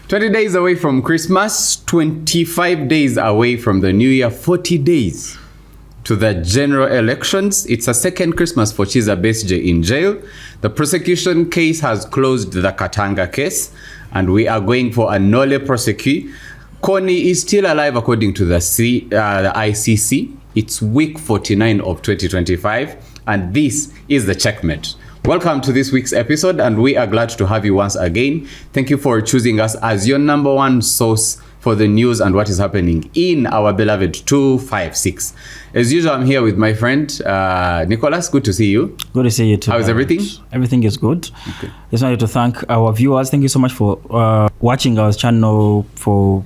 20 days away from Christmas, 25 days away from the New Year, 40 days to the general elections. It's a second Christmas for Chiza Besigye in jail. The prosecution case has closed the Katanga case, and we are going for a nolle prosequi. Kony is still alive according to the ICC. It's week 49 of 2025, and this is the checkmate. Welcome to this week's episode, and we are glad to have you once again. Thank you for choosing us as your number one source for the news and what is happening in our beloved 256. As usual, I'm here with my friend Nicholas. Good to see you. Good to see you too. How's everything? Everything is good. Okay. Just wanted to thank our viewers. Thank you so much for watching our channel, for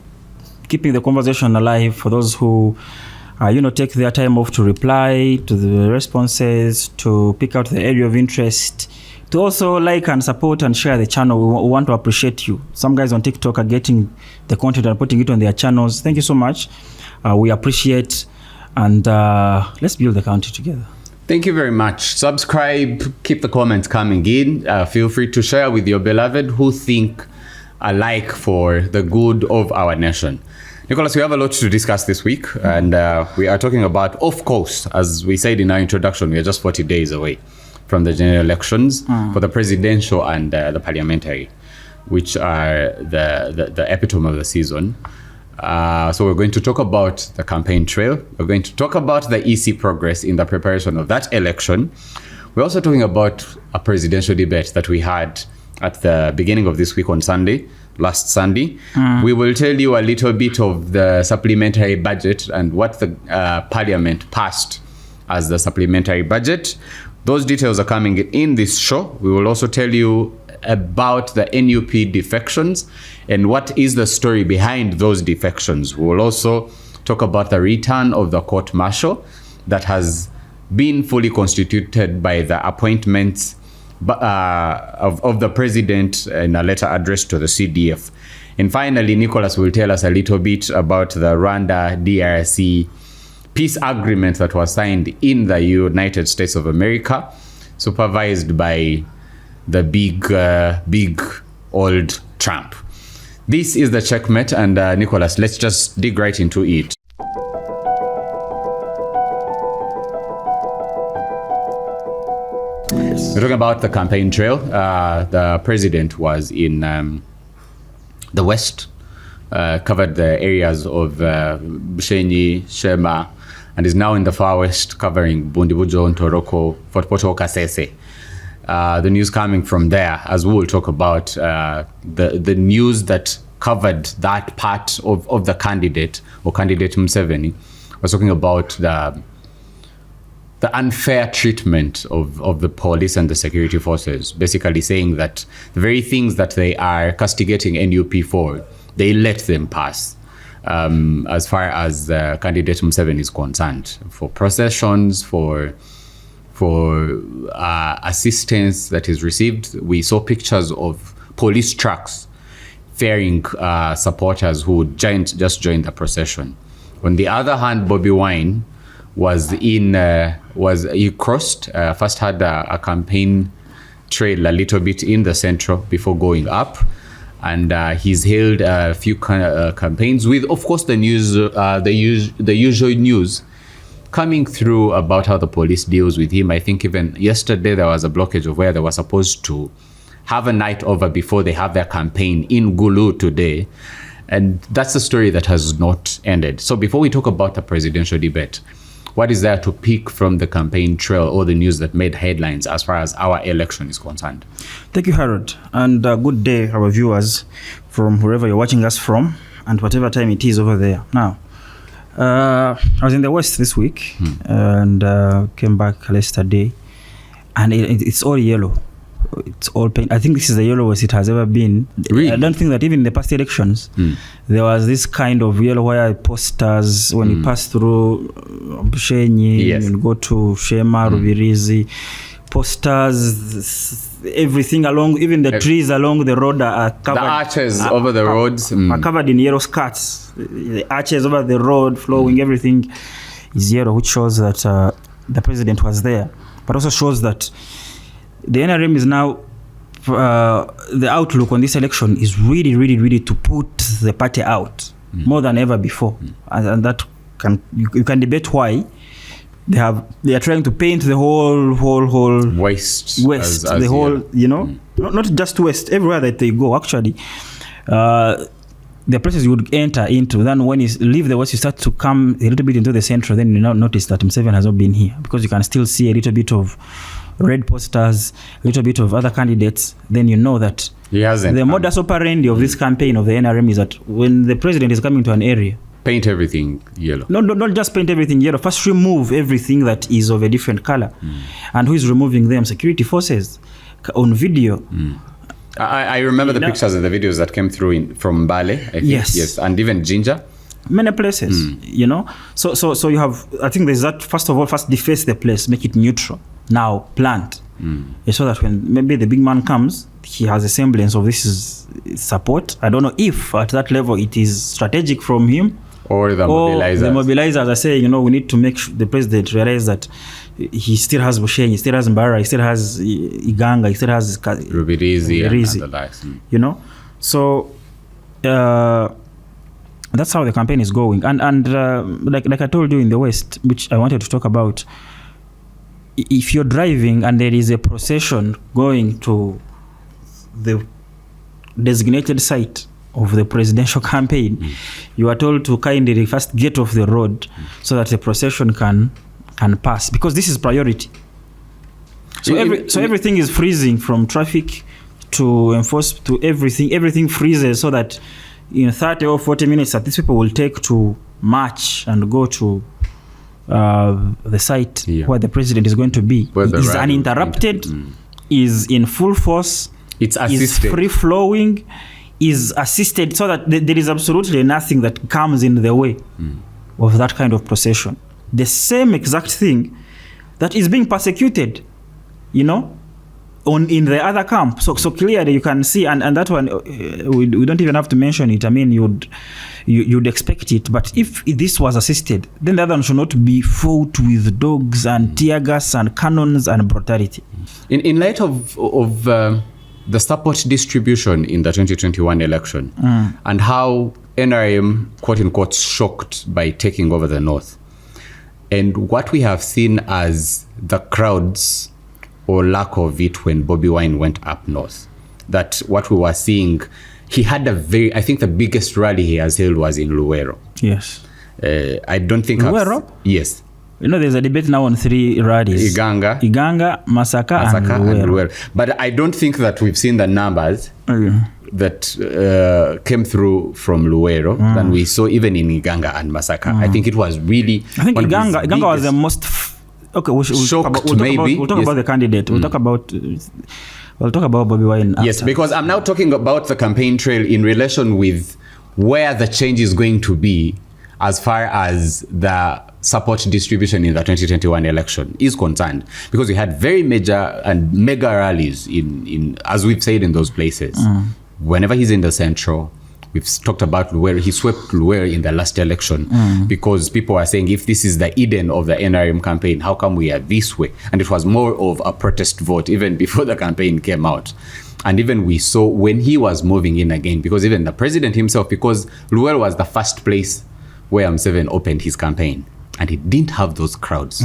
keeping the conversation alive, for those who take their time off to reply to the responses, to pick out the area of interest, to also like and support and share the channel. We want to appreciate you. Some guys on TikTok are getting the content and putting it on their channels. Thank you so much. We appreciate, and let's build the country together. Thank you very much. Subscribe, keep the comments coming in. Feel free to share with your beloved who think alike for the good of our nation. Nicholas, we have a lot to discuss this week, and we are talking about, of course, as we said in our introduction, we are just 40 days away from the general elections for the presidential and the parliamentary, which are the epitome of the season. So we're going to talk about the campaign trail. We're going to talk about the EC progress in the preparation of that election. We're also talking about a presidential debate that we had at the beginning of this week on Sunday, last Sunday. We will tell you a little bit of the supplementary budget and what the parliament passed as the supplementary budget. Those details are coming in this show. We will also tell you about the NUP defections and what is the story behind those defections. We will also talk about the return of the court martial that has been fully constituted by the appointments of the president in a letter addressed to the CDF. And finally, Nicholas will tell us a little bit about the Rwanda-DRC peace agreement that was signed in the United States of America, supervised by the big old Trump. This is the checkmate, and Nicholas, let's just dig right into it. We're talking about the campaign trail. The president was in the west, covered the areas of Bushenyi, Shema, and is now in the far west, covering Bundibujo, Ntoroko, Fort Portal, Kasese. The news coming from there, as we will talk about, the news that covered that part of the candidate, or candidate Museveni, was talking about the unfair treatment of the police and the security forces, basically saying that the very things that they are castigating NUP for, they let them pass, as far as candidate Museveni is concerned, for processions, for assistance that is received. We saw pictures of police trucks ferrying supporters who just joined the procession. On the other hand, Bobi Wine he crossed, first had a campaign trail a little bit in the central before going up, and he's held a few campaigns with, of course, the news, the usual news coming through about how the police deals with him. I think even yesterday there was a blockage of where they were supposed to have a night over before they have their campaign in Gulu today, and that's the story that has not ended. So before we talk about the presidential debate, what is there to pick from the campaign trail or the news that made headlines as far as our election is concerned? Thank you, Harold, and good day, our viewers, from wherever you're watching us from and whatever time it is over there. Now, I was in the West this week and came back yesterday, and it's all yellow. It's all paint. I think this is the yellowest it has ever been. Really? I don't think that even in the past elections, there was this kind of yellow where posters, when you pass through Bushenyi, Yes. you go to Shema, Rubirizi, posters, everything along, even the trees along the road are covered. The arches over the roads are covered in yellow skirts. The arches over the road, flowing, everything is yellow, which shows that the president was there, but also shows that the NRM is now the outlook on this election is really to put the party out more than ever before, and that you can debate why. They are trying to paint the whole west as the whole, not just west, everywhere that they go. Actually, the places you would enter into, then when you leave the west, you start to come a little bit into the central, then you now notice that Museveni has not been here, because you can still see a little bit of red posters, a little bit of other candidates. Then you know that he hasn't. The modus operandi of this campaign of the NRM is that when the president is coming to an area, paint everything yellow. No, not just paint everything yellow. First, remove everything that is of a different color. And who is removing them? Security forces on video. I remember the pictures and the videos that came through from Bale. I think. Yes, and even Ginger. Many places, So you have. I think there's that. First of all, deface the place, make it neutral. Now plant, so that when maybe the big man comes, he has a semblance of this is support. I don't know if at that level it is strategic from him. Or the mobilizers are saying, we need to make the president realize that he still has Busheng, he still has Mbara, he still has Iganga, he still has Rubirizi and the likes. So that's how the campaign is going. And like I told you in the West, which I wanted to talk about, if you're driving and there is a procession going to the designated site of the presidential campaign, you are told to kindly first get off the road so that the procession can pass, because this is priority. So everything is freezing, from traffic to enforce to everything freezes, so that in 30 or 40 minutes that these people will take to march and go to the site where the president is going to be is uninterrupted, is in full force, it's assisted, is free flowing, is assisted, so that there is absolutely nothing that comes in the way of that kind of procession. The same exact thing that is being persecuted, in the other camp. So clearly you can see, and that one we don't even have to mention it. I mean, you'd expect it. But if this was assisted, then the other one should not be fought with dogs and tear gas and cannons and brutality. In light of the support distribution in the 2021 election and how NRM, quote unquote, shocked by taking over the North, and what we have seen as the crowds or lack of it when Bobi Wine went up north, that what we were seeing, he had I think the biggest rally he has held was in Luwero. Yes. I don't think Luwero? Yes. There's a debate now on 3 rallies. Iganga, Masaka and Luwero. But I don't think that we've seen the numbers that came through from Luwero than we saw even in Iganga and Masaka. I think it was really... I think Iganga was the most... we'll talk about the candidate. We'll talk about Bobi Wine after. Yes, because I'm now talking about the campaign trail in relation with where the change is going to be as far as the support distribution in the 2021 election is concerned, because we had very major and mega rallies in as we've said, in those places. Whenever he's in the central, we've talked about Luwero. He swept Luwero in the last election because people are saying, if this is the Eden of the NRM campaign, how come we are this way? And it was more of a protest vote even before the campaign came out. And even we saw when he was moving in again, because even the president himself, because Luwero was the first place where Museveni opened his campaign, and he didn't have those crowds.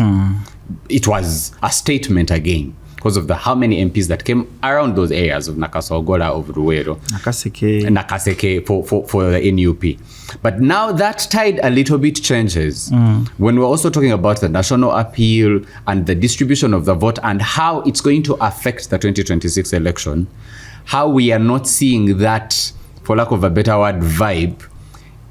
It was a statement again, because of how many MPs that came around those areas of Nakasogora, of Luwero, Nakaseke for the NUP. But now that tide a little bit changes when we're also talking about the national appeal and the distribution of the vote and how it's going to affect the 2026 election, how we are not seeing that, for lack of a better word, vibe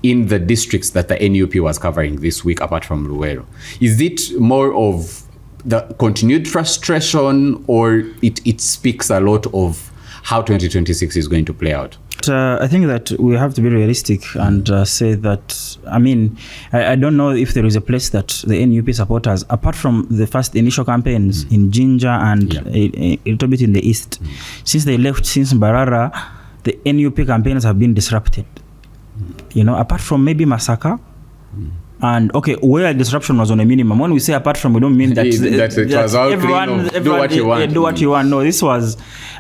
in the districts that the NUP was covering this week, apart from Luwero. Is it more of the continued frustration, or it speaks a lot of how 2026 is going to play out? I think that we have to be realistic and say that, I don't know if there is a place that the NUP supporters, apart from the first initial campaigns in Ginger and a little bit in the East, since they left, since Mbarara, the NUP campaigns have been disrupted. Apart from maybe Masaka, And okay, where disruption was on a minimum. When we say apart from, we don't mean that, it was all everyone do what you want. Do what you want. No, this was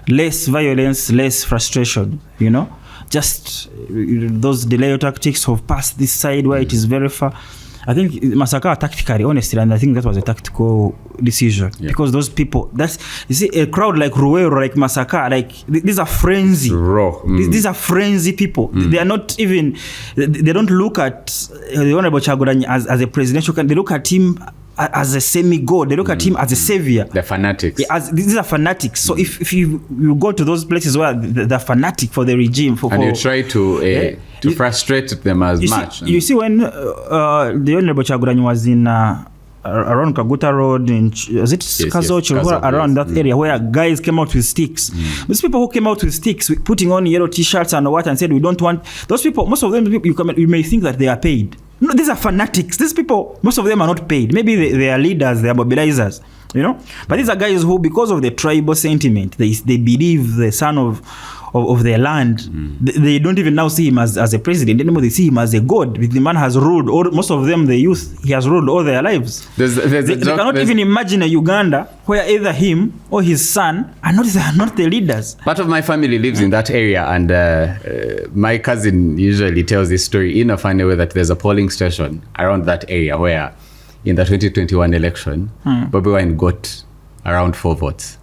less violence, less frustration. You know, just those delay tactics of pass this side where it is very far. I think Masaka tactically, honestly, and I think that was a tactical decision because those people, you see, a crowd like Ruwero, like Masaka, like these are frenzy. These are frenzy people. They are not even, they don't look at the Honorable Kyagulanyi as a presidential candidate. They look at him as a semi-god. They look at him as a savior. They're fanatics. These are fanatics. So if you go to those places where they're fanatic for the regime, and you try to frustrate them as much. You see, when the Honorable Kyagulanyi was in around Kaguta Road, was it Kazocho, around that area where guys came out with sticks. Those people who came out with sticks, putting on yellow t-shirts and what, and said we don't want those people. Most of them, you may think that they are paid. No, these are fanatics. These people, most of them are not paid. Maybe they are leaders, they are mobilizers, you know. But these are guys who, because of the tribal sentiment, they believe the son of their land. They don't even now see him as a president anymore. They see him as a god. The man has ruled, or most of them, the youth, he has ruled all their lives. They cannot even imagine a Uganda where either him or his son are not the leaders. Part of my family lives in that area, and my cousin usually tells this story in a funny way, that there's a polling station around that area where in the 2021 election, Bobi Wine got around 4 votes.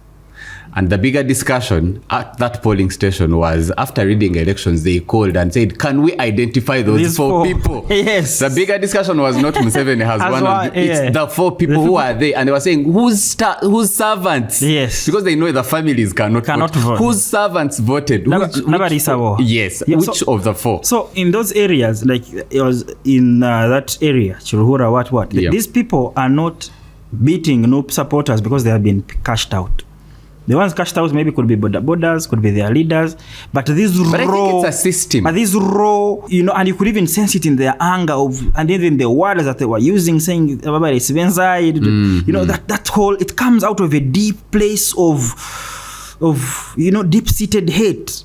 And the bigger discussion at that polling station was, after reading elections, they called and said, can we identify these 4 people? Yes. The bigger discussion was not Museveni has won. It's the 4 people who are there. And they were saying, whose servants? Yes. Because they know the families cannot vote. Whose servants voted? Yes. Yeah, which of the 4? So in those areas, like it was in that area, Chiruhura, what? These people are not beating NUP supporters because they have been cashed out. The ones cashed out maybe could be borders, could be their leaders, but these raw. But I think it's a system. But these raw, you know, and you could even sense it in their anger and even the words that they were using, saying, you know, that whole, it comes out of a deep place of you know, deep-seated hate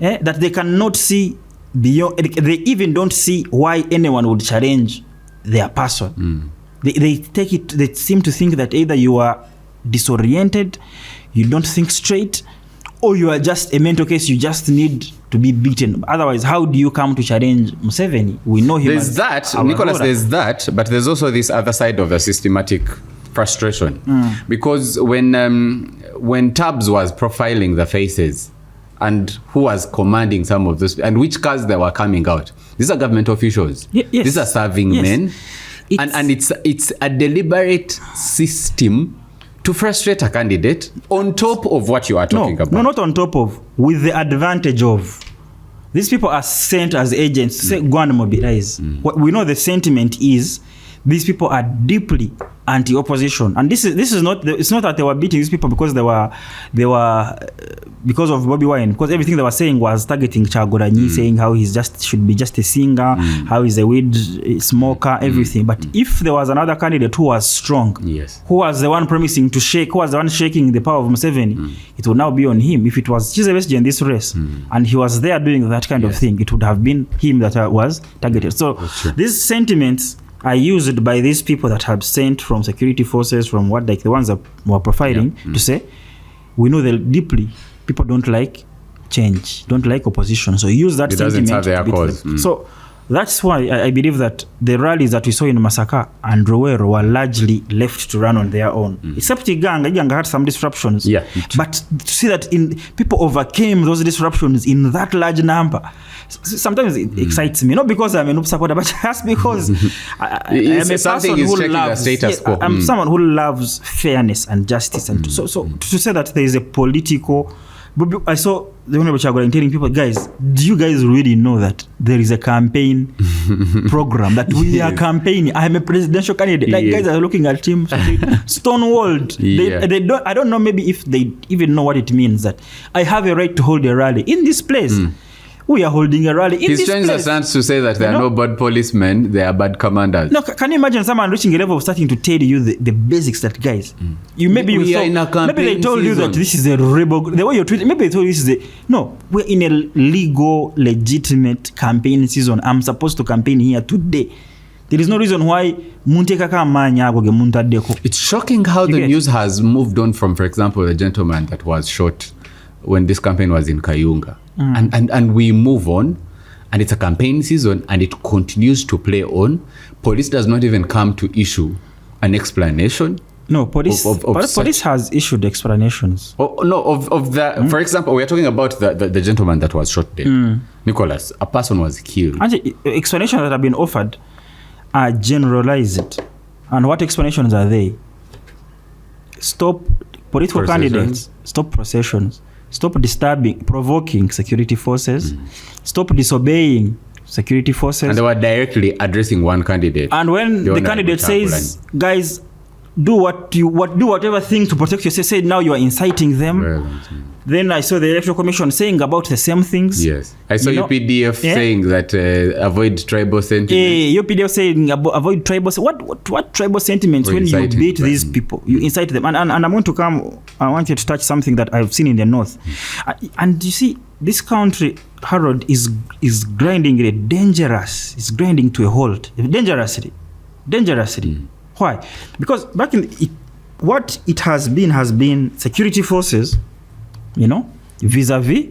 that they cannot see beyond. They even don't see why anyone would challenge their person. They take it. They seem to think that either you are disoriented, you don't think straight, or you are just a mental case, you just need to be beaten. Otherwise, how do you come to challenge Museveni? We know him. There's that, Nicholas, there's that, but there's also this other side of the systematic frustration. Because when Tabs was profiling the faces and who was commanding some of those, and which cars they were coming out, these are government officials. These are serving men. And it's a deliberate system to frustrate a candidate on top of what you are talking about. No, not on top of, with the advantage of. These people are sent as agents to say, go and mobilize. What we know the sentiment is, these people are deeply anti-opposition, and this is not. It's not that they were beating these people because they were because of Bobi Wine. Because everything they were saying was targeting Kyagulanyi, saying how he's should be just a singer, how he's a weed smoker, everything. But if there was another candidate who was strong, who was the one promising to shake, who was the one shaking the power of Museveni, it would now be on him. If it was Kizza in this race, and he was there doing that kind of thing, it would have been him that was targeted. So these sentiments are used by these people that have sent from security forces, from what, like the ones that were profiling, to say, we know that deeply people don't like change, don't like opposition. So use that sentiment. Doesn't have their cause. So that's why I believe that the rallies that we saw in Masaka and Rwero were largely left to run on their own. Except Iganga had some disruptions. But to see that people overcame those disruptions in that large number, sometimes it excites me. Not because I'm a NUP supporter, but just because I am a person who loves. I'm someone who loves fairness and justice, and so to say that there is a political. I saw the Honorable Kyagulanyi telling people, guys, do you guys really know that there is a campaign program that we are campaigning? I am a presidential candidate. Like guys are looking at him stonewalled. They don't. I don't know. Maybe if they even know what it means that I have a right to hold a rally in this place. We are holding a rally in this place. He's trying the stance to say that there are no bad policemen, they are bad commanders. No, can you imagine someone reaching a level of starting to tell you the basics that, guys, maybe they told you that this is a rebel, the way you're treated, maybe they told you this is no, we're in a legal, legitimate campaign season. I'm supposed to campaign here today. There is no reason why munteka kamanya agoge muntadeko. It's shocking how the news has moved on from, for example, the gentleman that was shot when this campaign was in Kayunga. And we move on, and it's a campaign season, and it continues to play on. Police does not even come to issue an explanation. No, police has issued explanations. For example, we are talking about the gentleman that was shot dead. Nicholas, a person was killed. And explanations that have been offered are generalized. And what explanations are they? Stop political candidates, stop processions, stop provoking security forces, stop disobeying security forces. And they were directly addressing one candidate. And when the candidate says, guys, do whatever thing to protect yourself, say now you are inciting them. Then I saw the Electoral Commission saying about the same things. Yes. I saw UPDF saying that avoid tribal sentiments. UPDF saying avoid tribal. What tribal sentiments when you beat these people? You incite them. And I'm going to come, I want you to touch something that I've seen in the north. And you see, this country, Harold, is grinding dangerous. It's grinding to a halt. Dangerously. Why? Because back in what it has been security forces, vis-a-vis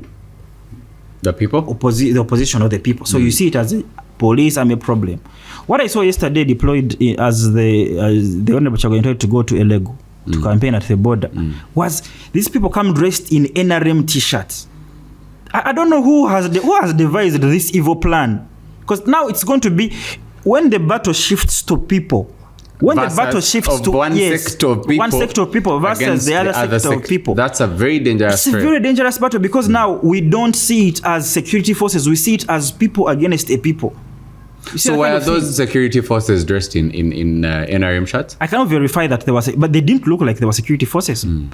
the people, the opposition or the people. So you see it as police army problem. What I saw yesterday deployed as the Honorable Chagoyentoy to go to Elego to campaign at the border was these people come dressed in NRM t-shirts. I don't know who has devised this evil plan, because now it's going to be when the battle shifts to people. When the battle shifts to one sector of people versus the other sector of people. That's a very dangerous It's a very dangerous battle, because now we don't see it as security forces. We see it as people against a people. So why are those security forces dressed in NRM shirts? I cannot verify that but they didn't look like they were security forces. And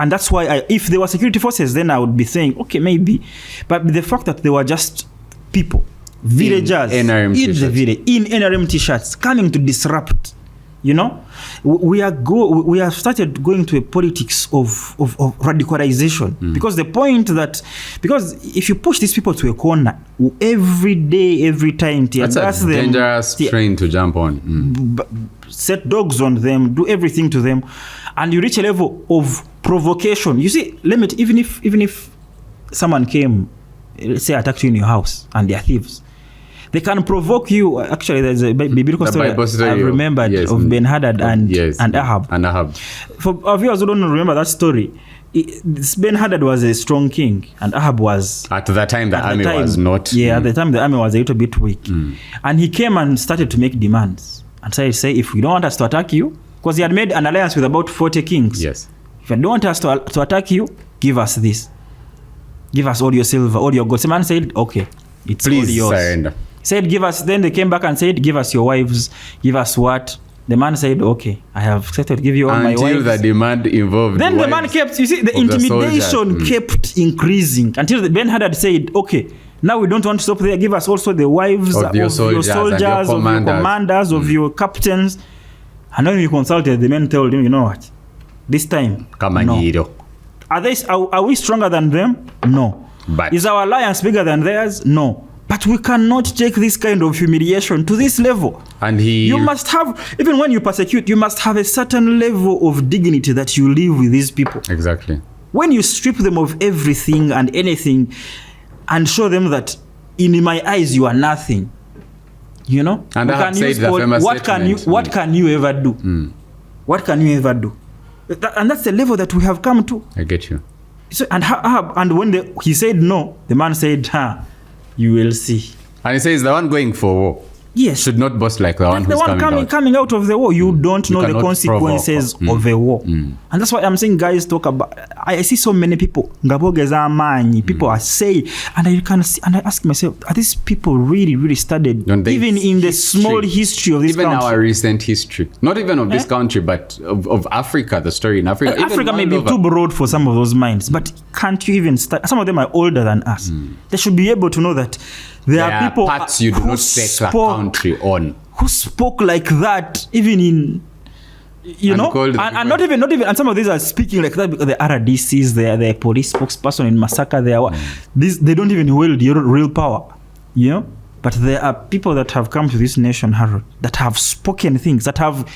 that's why if they were security forces, then I would be saying, okay, maybe. But the fact that they were just people, villagers in the village, in NRM t-shirts, coming to disrupt. We have started going to a politics of radicalization, because the point that, because if you push these people to a corner every day, every time, that's a dangerous train to jump on. Set dogs on them, do everything to them, and you reach a level of provocation. You see, even if someone came, let's say, attacked you in your house and they are thieves, they can provoke you. Actually, there's a biblical story I've remembered of Ben-Hadad and Ahab. For our viewers who don't remember that story, Ben-Hadad was a strong king, and Ahab was... At the time, the army was not... Yeah, at the time, the army was a little bit weak. And he came and started to make demands. And so he said, if you don't want us to attack you, because he had made an alliance with about 40 kings. Yes. If you don't want us to attack you, give us this. Give us all your silver, all your gold. The man said, okay, it's all yours. Please surrender. Said, give us. Then they came back and said, give us your wives, give us what? The man said, okay, I have accepted to give you all my wives. Until the demand involved. Then the man kept, you see, the intimidation kept increasing until Ben-Hadad said, okay, now we don't want to stop there. Give us also the wives of your soldiers, of your commanders, of your captains. And when we consulted, the men told him, you know what? This time, no. Are we stronger than them? No. But is our alliance bigger than theirs? No. But we cannot take this kind of humiliation to this level. And you must have, even when you persecute, you must have a certain level of dignity that you live with these people. Exactly. When you strip them of everything and anything and show them that in my eyes you are nothing, And I have said the famous what can you ever do? What can you ever do? And that's the level that we have come to. I get you. So, and when he said no, the man said, you will see. And he says the one going for war should not boast like the one who's coming out of the war. You don't know the consequences of a war. And that's why I'm saying, guys, talk about... I see so many people. People are saying... And I ask myself, are these people really, really studied? Even in the small history of this country? Even our recent history. Not even of this country, but of Africa, the story in Africa. Africa may be too broad for some of those minds, but can't you even start? Some of them are older than us. They should be able to know that there are people parts you do not take the country on, who spoke like that, even in and not even and some of these are speaking like that because the RDCs, they are the police spokesperson in Masaka, they don't even wield real power, But there are people that have come to this nation, Harold, that have spoken things, that have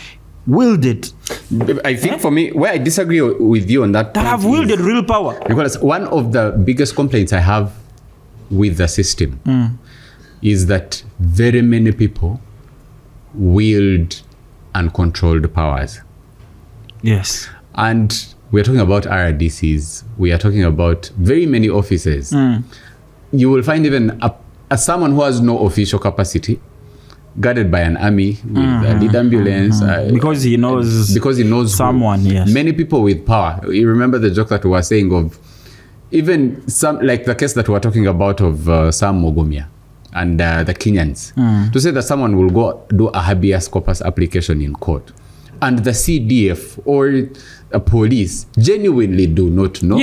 wielded. I think for me, where I disagree with you on that, that have wielded real power. Because one of the biggest complaints I have with the system is that very many people wield uncontrolled powers. Yes. And we're talking about RDCs. We are talking about very many offices. You will find even someone who has no official capacity, guarded by an army with a lead ambulance. Because he knows someone, yes. Many people with power. You remember the joke that we were saying of even some, like the case that we were talking about of Sam Mogomia and the Kenyans. To say that someone will go do a habeas corpus application in court and the CDF or a police genuinely do not know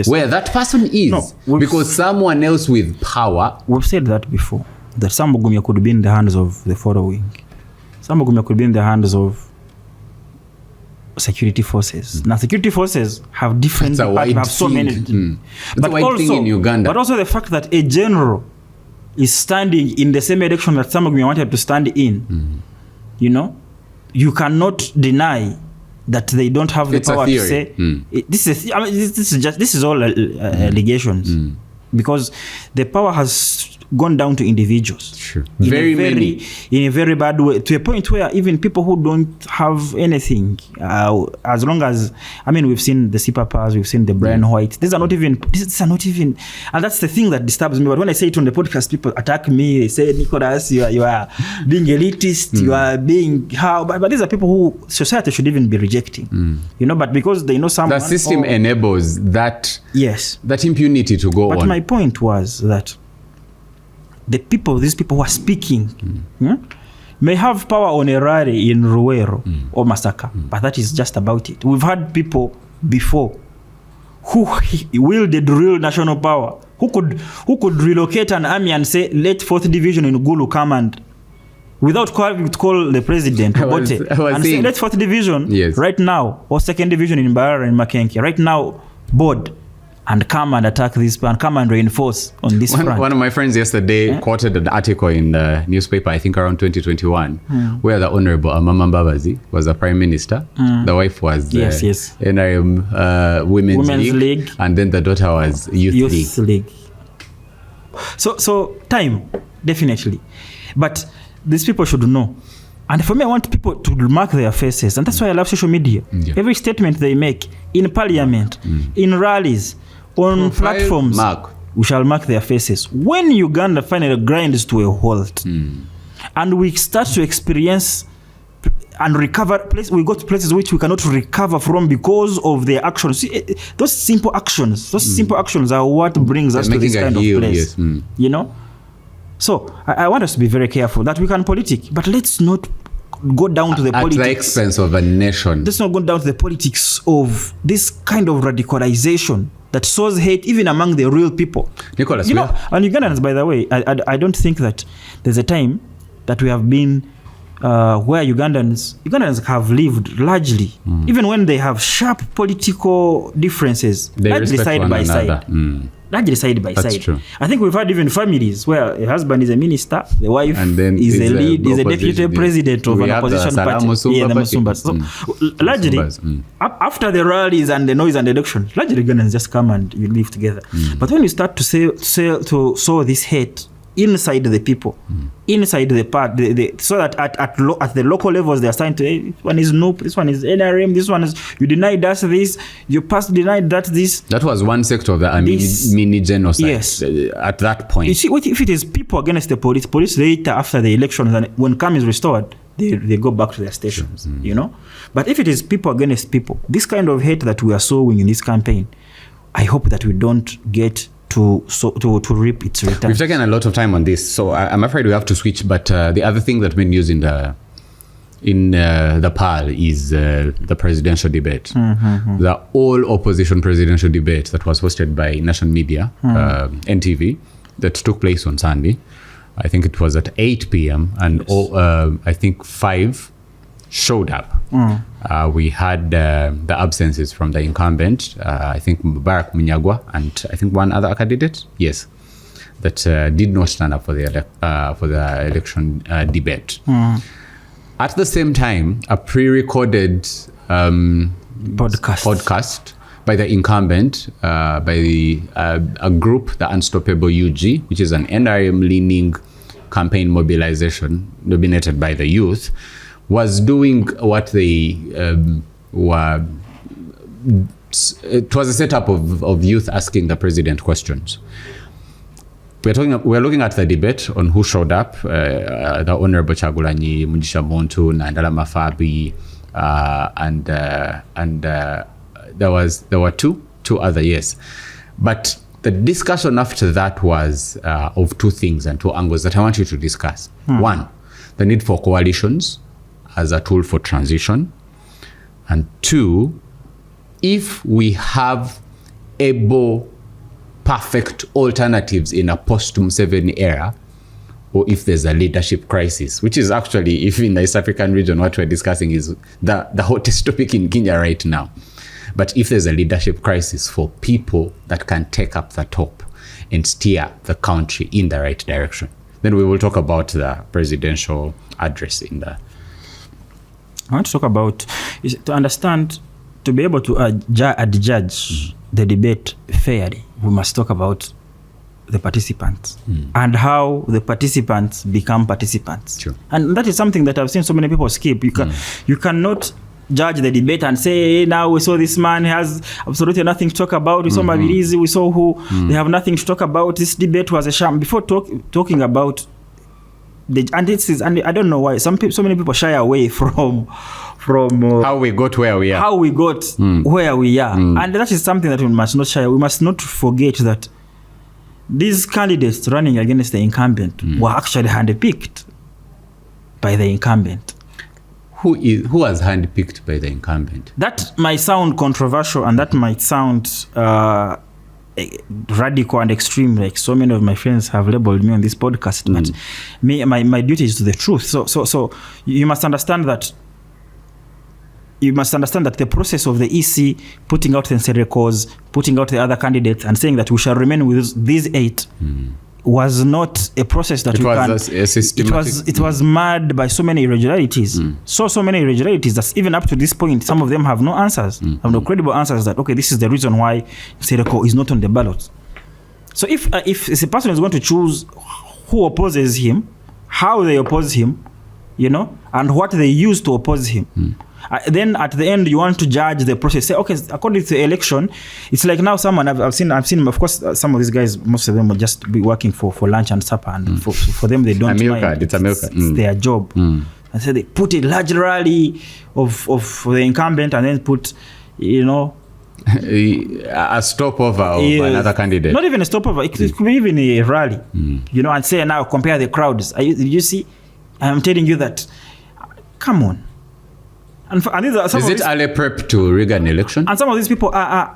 where that person is, because someone else with power. We've said that before, that Sam Mogomia could be in the hands of the following. Sam Mogomia could be in the hands of security forces. Now, security forces have different departments, have so many. But a wide thing in Uganda. But also the fact that a general is standing in the same election that Sam Mogomia wanted to stand in, you know, you cannot deny that they don't have the power to say this is all allegations, because the power has gone down to individuals. Sure. In a very bad way, to a point where even people who don't have anything, as long as, I mean, we've seen the CPAPAs, we've seen the Brian White, these are not even, and that's the thing that disturbs me. But when I say it on the podcast, people attack me. They say, Nicholas, you are being elitist, you are being how, but these are people who society should even be rejecting, you know, but because they know someone. The system enables that, that impunity to go on. But my point was that these people who are speaking may have power on a rally in Ruwero or Masaka, but that is just about it. We've had people before who wielded real national power, who could relocate an army and say, let 4th Division in Gulu come and, without call the president, and say, let 4th Division right now, or 2nd Division in Barara and Makenke, right now, board, and come and attack this and come and reinforce on this front. One of my friends yesterday quoted an article in the newspaper, I think around 2021, where the Honorable Amama Mbabazi was the Prime Minister. The wife was NRM Women's League, and then the daughter was Youth League. So time, definitely. But these people should know. And for me, I want people to mark their faces. And that's why I love social media. Every statement they make in parliament, in rallies, on platforms, we shall mark their faces. When Uganda finally grinds to a halt, and we start to experience and recover, we go to places which we cannot recover from because of their actions. See, those simple actions are what brings us to this kind of place. You know? So I want us to be very careful that we can politic, but let's not go down to the politics. At the expense of a nation. Let's not go down to the politics of this kind of radicalization that sows hate even among the real people. Nicholas, you know, and Ugandans, by the way, I don't think that there's a time that we have been where Ugandans have lived largely, even when they have sharp political differences, largely side by side. Largely side by side. True. I think we've had even families where a husband is a minister, the wife is a lead, is a deputy president of an opposition party. The Musumbas. So largely, after the rallies and the noise and the elections, largely Ugandans just come and you live together. But when you start to sow this hate inside the people, inside the part, so that at the local levels they are starting to, hey, this one is NUP, this one is NRM, this one is, you denied us this, you past denied this. That was one sector of the mini genocide. Yes. At that point. You see, what if it is people against the police later after the elections, and when calm is restored, they go back to their stations, you know? But if it is people against people, this kind of hate that we are sowing in this campaign, I hope that we don't get to reap its return. We've taken a lot of time on this, so I'm afraid we have to switch. But the other thing that made news in the PAL is the presidential debate, the all-opposition presidential debate that was hosted by national media, NTV, that took place on Sunday. I think it was at 8 p.m. and I think 5 showed up. We had the absences from the incumbent, I think Mubarak Munyagwa, and I think one other candidate. Yes. that did not stand up for the election debate. At the same time, a pre-recorded podcast by the incumbent, by a group, the Unstoppable UG, which is an NRM-leaning campaign mobilization dominated by the youth, was doing what they were. It was a setup of youth asking the president questions. We're looking at the debate on who showed up. The Honorable Chagulanyi Mugisha Muntu, Nandala Mafabi, and there were two other, yes. But the discussion after that was of two things and two angles that I want you to discuss. One, the need for coalitions as a tool for transition. And two, if we have able, perfect alternatives in a post-Museveni era, or if there's a leadership crisis, which is actually, if in the East African region, what we're discussing is the hottest topic in Kenya right now. But if there's a leadership crisis for people that can take up the top and steer the country in the right direction, then we will talk about the presidential address in the... I want to talk about, to understand, to be able to adjudge the debate fairly, we must talk about the participants and how the participants become participants. Sure. And that is something that I've seen so many people skip. You cannot judge the debate and say, hey, now we saw this man has absolutely nothing to talk about. We saw Mabirizi, we saw who, they have nothing to talk about. This debate was a sham. Before talking about and I don't know why so many people shy away from how we got where we are. Where we are. And that is something that we must not shy. We must not forget that these candidates running against the incumbent were actually handpicked by the incumbent. Who was handpicked by the incumbent? That might sound controversial and that might sound radical and extreme, like so many of my friends have labeled me on this podcast, but my duty is to the truth. So you must understand that the process of the EC putting out the records, putting out the other candidates and saying that we shall remain with these 8 was not a process that it was marred by so many irregularities. So many irregularities that even up to this point, some of them have no answers, have no credible answers that, okay, this is the reason why Sereko is not on the ballot. So if a person is going to choose who opposes him, how they oppose him, and what they use to oppose him, then at the end you want to judge the process. Say, okay, according to the election, it's like now someone I've seen. Of course, some of these guys, most of them will just be working for lunch and supper, and for them they don't mind. It's their job. And so they put a large rally of the incumbent, and then put, a stopover of another candidate. Not even a stopover. It could be even a rally. And say now compare the crowds. You see, I'm telling you that. Come on. And these are is it early prep to rig an election? And some of these people are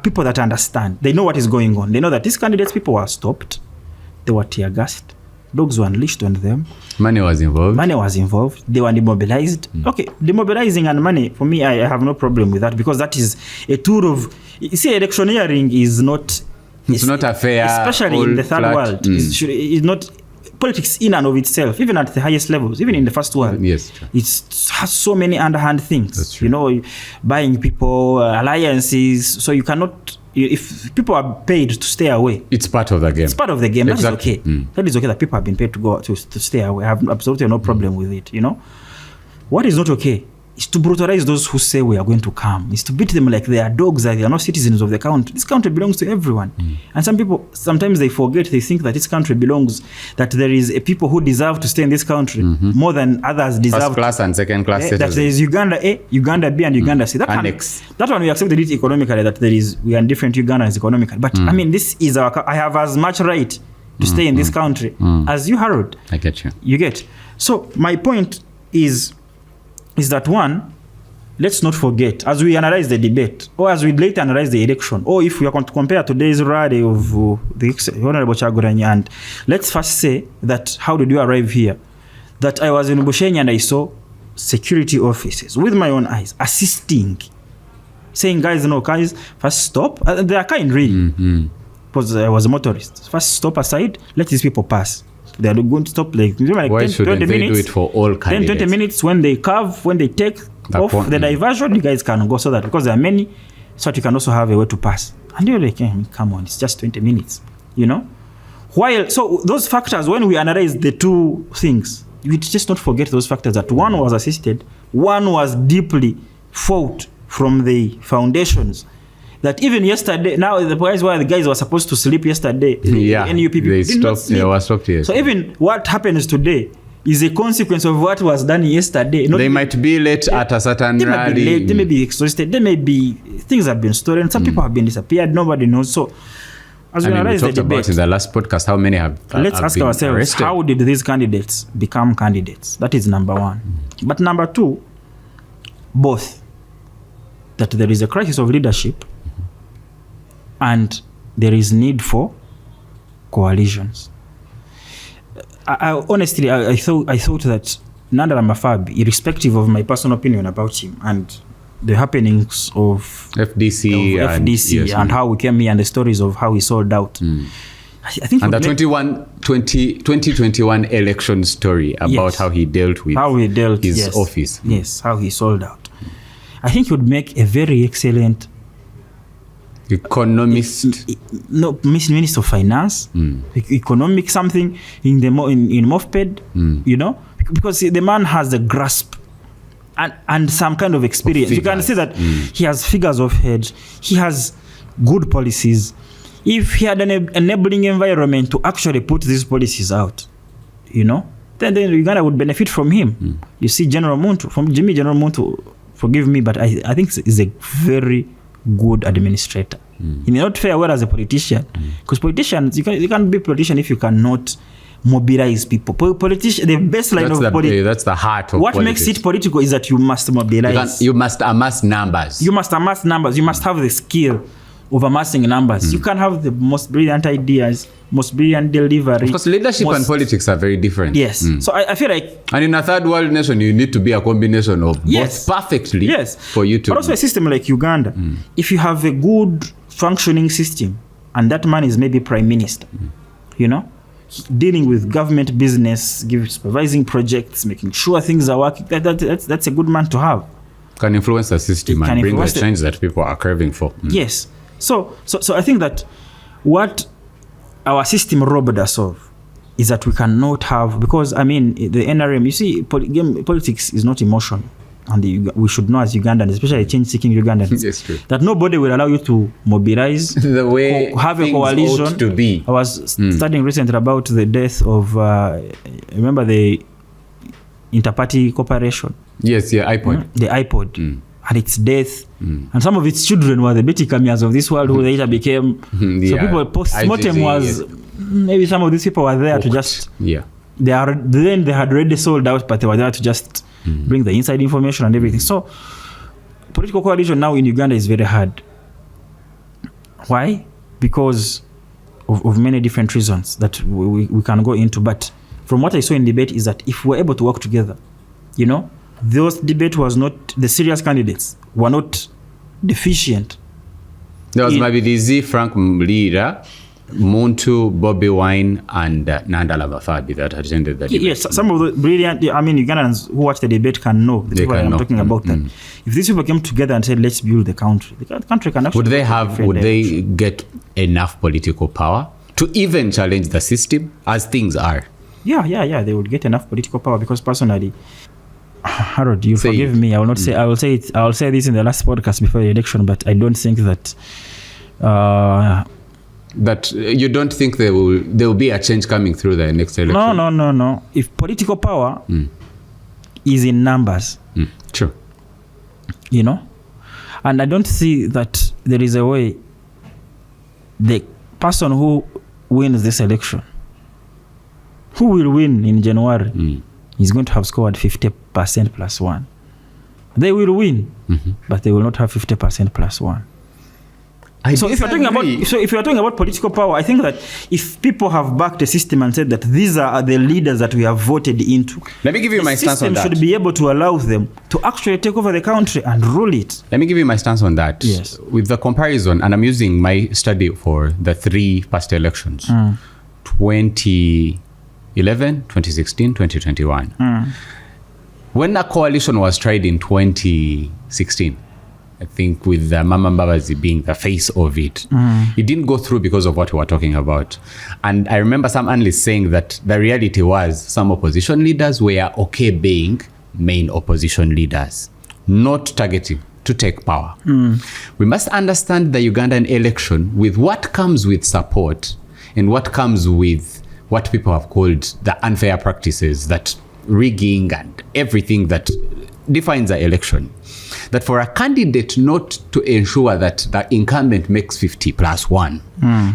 people that understand. They know what is going on. They know that these candidates, people were stopped. They were tear gassed. Dogs were unleashed on them. Money was involved. They were demobilized. Okay, demobilizing and money, for me, I have no problem with that, because that is a tool of... You see, electioneering is not... It's not a fair... Especially in the third world. It's not... Politics in and of itself, even at the highest levels, even in the first world, yes, it has so many underhand things. Buying people, alliances. So you cannot, if people are paid to stay away, it's part of the game. It's part of the game. Exactly. That is okay. That is okay that people have been paid to go to stay away. I have absolutely no problem with it. What is not okay is to brutalize those who say we are going to come. It's to beat them like they are dogs, that they are not citizens of the country. This country belongs to everyone. And some people, sometimes they forget, they think that this country belongs, that there is a people who deserve to stay in this country more than others deserve. First class and second class citizens. That there is Uganda A, Uganda B, and Uganda C. That one we accepted it economically, that we are different Ugandans economically. But I mean, this is I have as much right to stay in this country as you, Harold. I get you. You get. So my point is that, one, let's not forget, as we analyze the debate, or as we later analyze the election, or if we are going to compare today's rally of the Honorable Chagulanyi, and let's first say that, how did you arrive here? That I was in Bushenyi and I saw security officers with my own eyes assisting, saying, guys, first stop. They are kind, really. because I was a motorist. First stop aside, let these people pass. They are going to stop like 10, 20 minutes. Do it for all candidates? 10, 20 minutes when they curve, when they take off the diversion, you guys can go so that because there are many, so that you can also have a way to pass. And you're like, come on, it's just 20 minutes, you know? While, so those factors, when we analyze the two things, we just not forget those factors that one was assisted, one was deeply fought from the foundations. That even yesterday, now the place where the guys were supposed to sleep yesterday, the NUP people did not sleep. They were stopped here. So even what happens today is a consequence of what was done yesterday. They might be late at a certain rally. Might be late, they may be exhausted, they may be, things have been stolen, some people have been disappeared, nobody knows. So as we analyze the debate, in the last podcast, how many have let's ask ourselves, arrested? How did these candidates become candidates? That is number one. But number two, both, that there is a crisis of leadership and there is need for coalitions. I honestly thought that Nanda Ramafabi, irrespective of my personal opinion about him and the happenings of FDC and how we came here and the stories of how he sold out. I think and the 2021 election story about how he dealt with his office. Yes, how he sold out. I think he would make a very excellent economist. Minister of Finance, economic something in the in MOFPED, you know, because the man has a grasp and some kind of experience. You can see that he has figures of head, he has good policies. If he had an enabling environment to actually put these policies out, you know, then Uganda would benefit from him. You see, General Muntu, forgive me, but I think he's a very good administrator. He may not fare well as a politician, because politicians, you can't be a politician if you cannot mobilize people. Politician, the best line of politics. That's the heart of what politics. makes it political is that you must mobilize. You must amass numbers. You must amass numbers. You must have the skill of amassing numbers. You can have the most brilliant ideas, most brilliant delivery. Because leadership and politics are very different. Yes. So I feel like... And in a third world nation, you need to be a combination of both perfectly for you to... But also a system like Uganda, if you have a good functioning system, and that man is maybe prime minister, you know, dealing with government business, supervising projects, making sure things are working, that's a good man to have. Can influence the system and bring the change that people are craving for. Yes. So I think that what our system robbed us of is that we cannot have, because I mean the NRM, you see, politics is not emotion, and we should know as Ugandans, especially change-seeking Ugandans, yes, true, that nobody will allow you to mobilize the way have a coalition. Ought to be. I was studying recently about the death of remember the Interparty Cooperation. Yes, iPod. The iPod. And its death, and some of its children were the Betty Kamias of this world, who later became. So people post-mortem was maybe some of these people were there to just. They had already sold out, but they were there to just bring the inside information and everything. So political coalition now in Uganda is very hard. Why? Because of many different reasons that we can go into. But from what I saw in debate is that if we're able to work together, you know, those debate was not, the serious candidates were not deficient. There was Mabirizi, Frank Mlira, Muntu, Bobby Wine, and Nanda Ramafabi that attended the debate. Yes, some of the brilliant, I mean, Ugandans who watch the debate can know the people I'm talking about. That if these people came together and said, let's build the country can actually... Would they get enough political power to even challenge the system as things are? Yeah, they would get enough political power, because personally, Harold, you forgive me. I will not say. I will say it. I will say this in the last podcast before the election. But I don't think that. That you don't think there will be a change coming through the next election? No. If political power is in numbers, sure. You know, and I don't see that there is a way. The person who wins this election, who will win in January, is going to have scored 50% plus 1. They will win, but they will not have 50% plus 1. So if you're talking about political power, I think that if people have backed a system and said that these are the leaders that we have voted into, let me give you my stance on that. The system should be able to allow them to actually take over the country and rule it. Let me give you my stance on that. Yes. With the comparison, and I'm using my study for the 3 past elections, 2011, 2016, 2021. When a coalition was tried in 2016, I think with Mama Mbabazi being the face of it, it didn't go through because of what we were talking about. And I remember some analysts saying that the reality was some opposition leaders were okay being main opposition leaders, not targeting to take power. We must understand the Ugandan election with what comes with support and what comes with what people have called the unfair practices, that rigging and everything that defines the election. That for a candidate not to ensure that the incumbent makes 50 plus 1,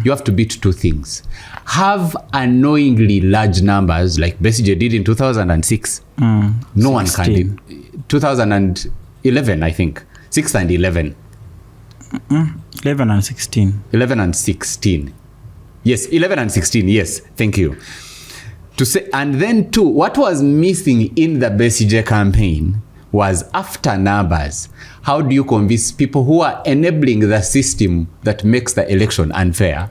you have to beat 2 things. Have annoyingly large numbers like Besigye did in 2006. No one can do. 2011, I think. 6 and 11. 11 and 16. 11 and 16. Yes, 11 and 16. Yes, thank you. To say, and then 2, what was missing in the Besigye campaign was after numbers. How do you convince people who are enabling the system that makes the election unfair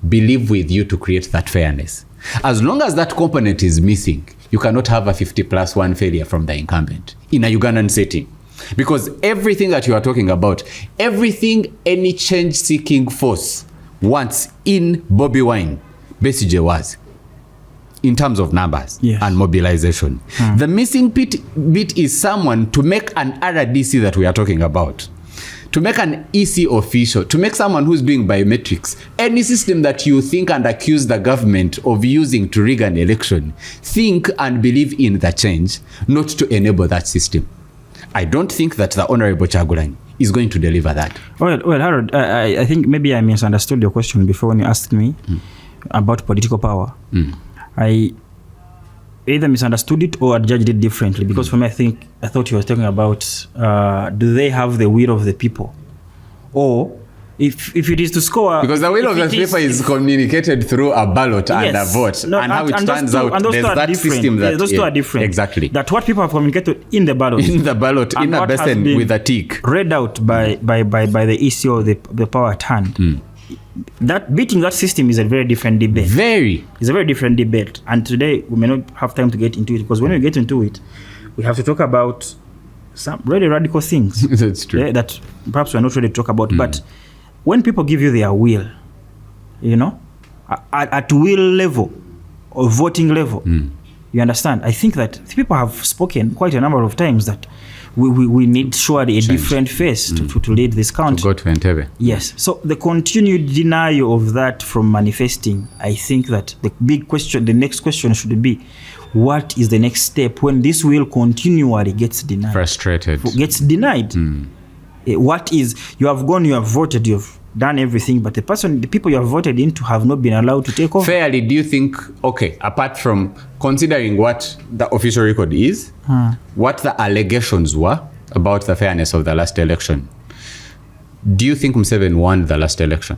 believe with you to create that fairness? As long as that component is missing, you cannot have a 50 plus 1 failure from the incumbent in a Ugandan setting. Because everything that you are talking about, everything any change-seeking force wants in Bobi Wine, Besigye was, in terms of numbers and mobilization. The missing bit is someone to make an RDC that we are talking about, to make an EC official, to make someone who's doing biometrics. Any system that you think and accuse the government of using to rig an election, think and believe in the change, not to enable that system. I don't think that the Honorable Kyagulanyi is going to deliver that. Well, Harold, I think maybe I misunderstood your question before when you asked me about political power. I either misunderstood it or I judged it differently, because for me, I thought you were talking about do they have the will of the people, or if it is to score, because the will of the people is communicated through a ballot and a vote, and how it turns out there's that system that those two are different. Exactly. That what people have communicated in the ballot, in a basin with a tick, read out by the EC or the power at hand. That beating that system is a very different debate. It's a very different debate, and today we may not have time to get into it, because when we get into it, we have to talk about some really radical things. That's true. That perhaps we're not ready to talk about. But when people give you their will, you know, at will level or voting level, you understand? I think that people have spoken quite a number of times that we need surely a different face to lead this country. To go to Entebbe. Yes. So the continued denial of that from manifesting, I think that the next question should be, what is the next step when this will continually gets denied? Gets denied. What is, you have gone, you have voted, you've done everything, but the people you have voted into have not been allowed to take over. Fairly, do you think, apart from considering what the official record is, what the allegations were about the fairness of the last election, do you think Museveni won the last election,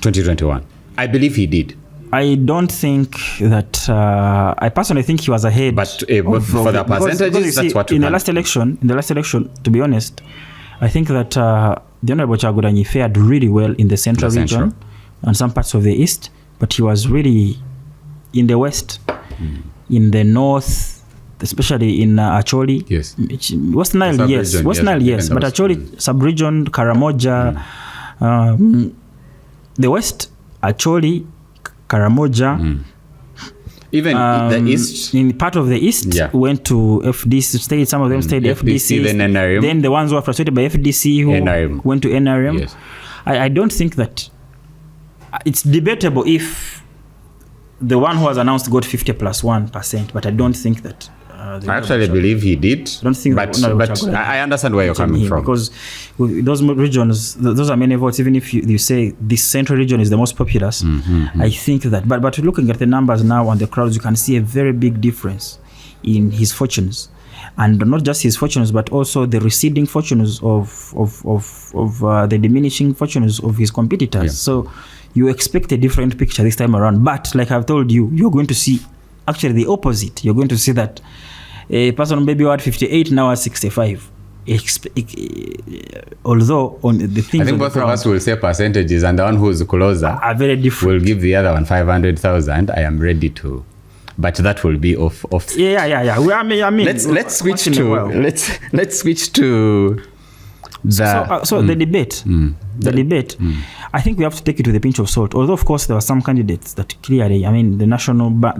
2021? I believe he did. I don't think that, I personally think he was ahead. But for the percentages, that's what in the last election, to be honest, I think that the Honorable Kyagulanyi fared really well in the central region and some parts of the east, but he was really in the west, in the north, especially in Acholi. Yes. West Nile, yes. West Nile, yes. But Acholi, sub-region, Karamoja, the west, Acholi, Karamoja. Even the east? In part of the east, went to FDC, some of them stayed FDC. Then the ones who were frustrated by FDC who went to NRM. Yes. I don't think that, it's debatable if the one who was announced got 50 plus 1%, but I don't think that. I actually believe he did. I don't think but I understand where you're coming from. Because those regions, those are many votes, even if you say this central region is the most populous, I think that. But looking at the numbers now on the crowds, you can see a very big difference in his fortunes. and not just his fortunes, but also the receding fortunes of the diminishing fortunes of his competitors. Yeah. So you expect a different picture this time around. But like I've told you, you're going to see actually the opposite. You're going to see that a person maybe at 58 now at 65. Although on the things, I think both of us will say percentages, and the one who's closer are very different. Will give the other one 500,000. I am ready to, but that will be off. Yeah. Well, I mean, let's switch to the debate. The debate. I think we have to take it with a pinch of salt. Although, of course, there were some candidates that clearly, I mean, the national. I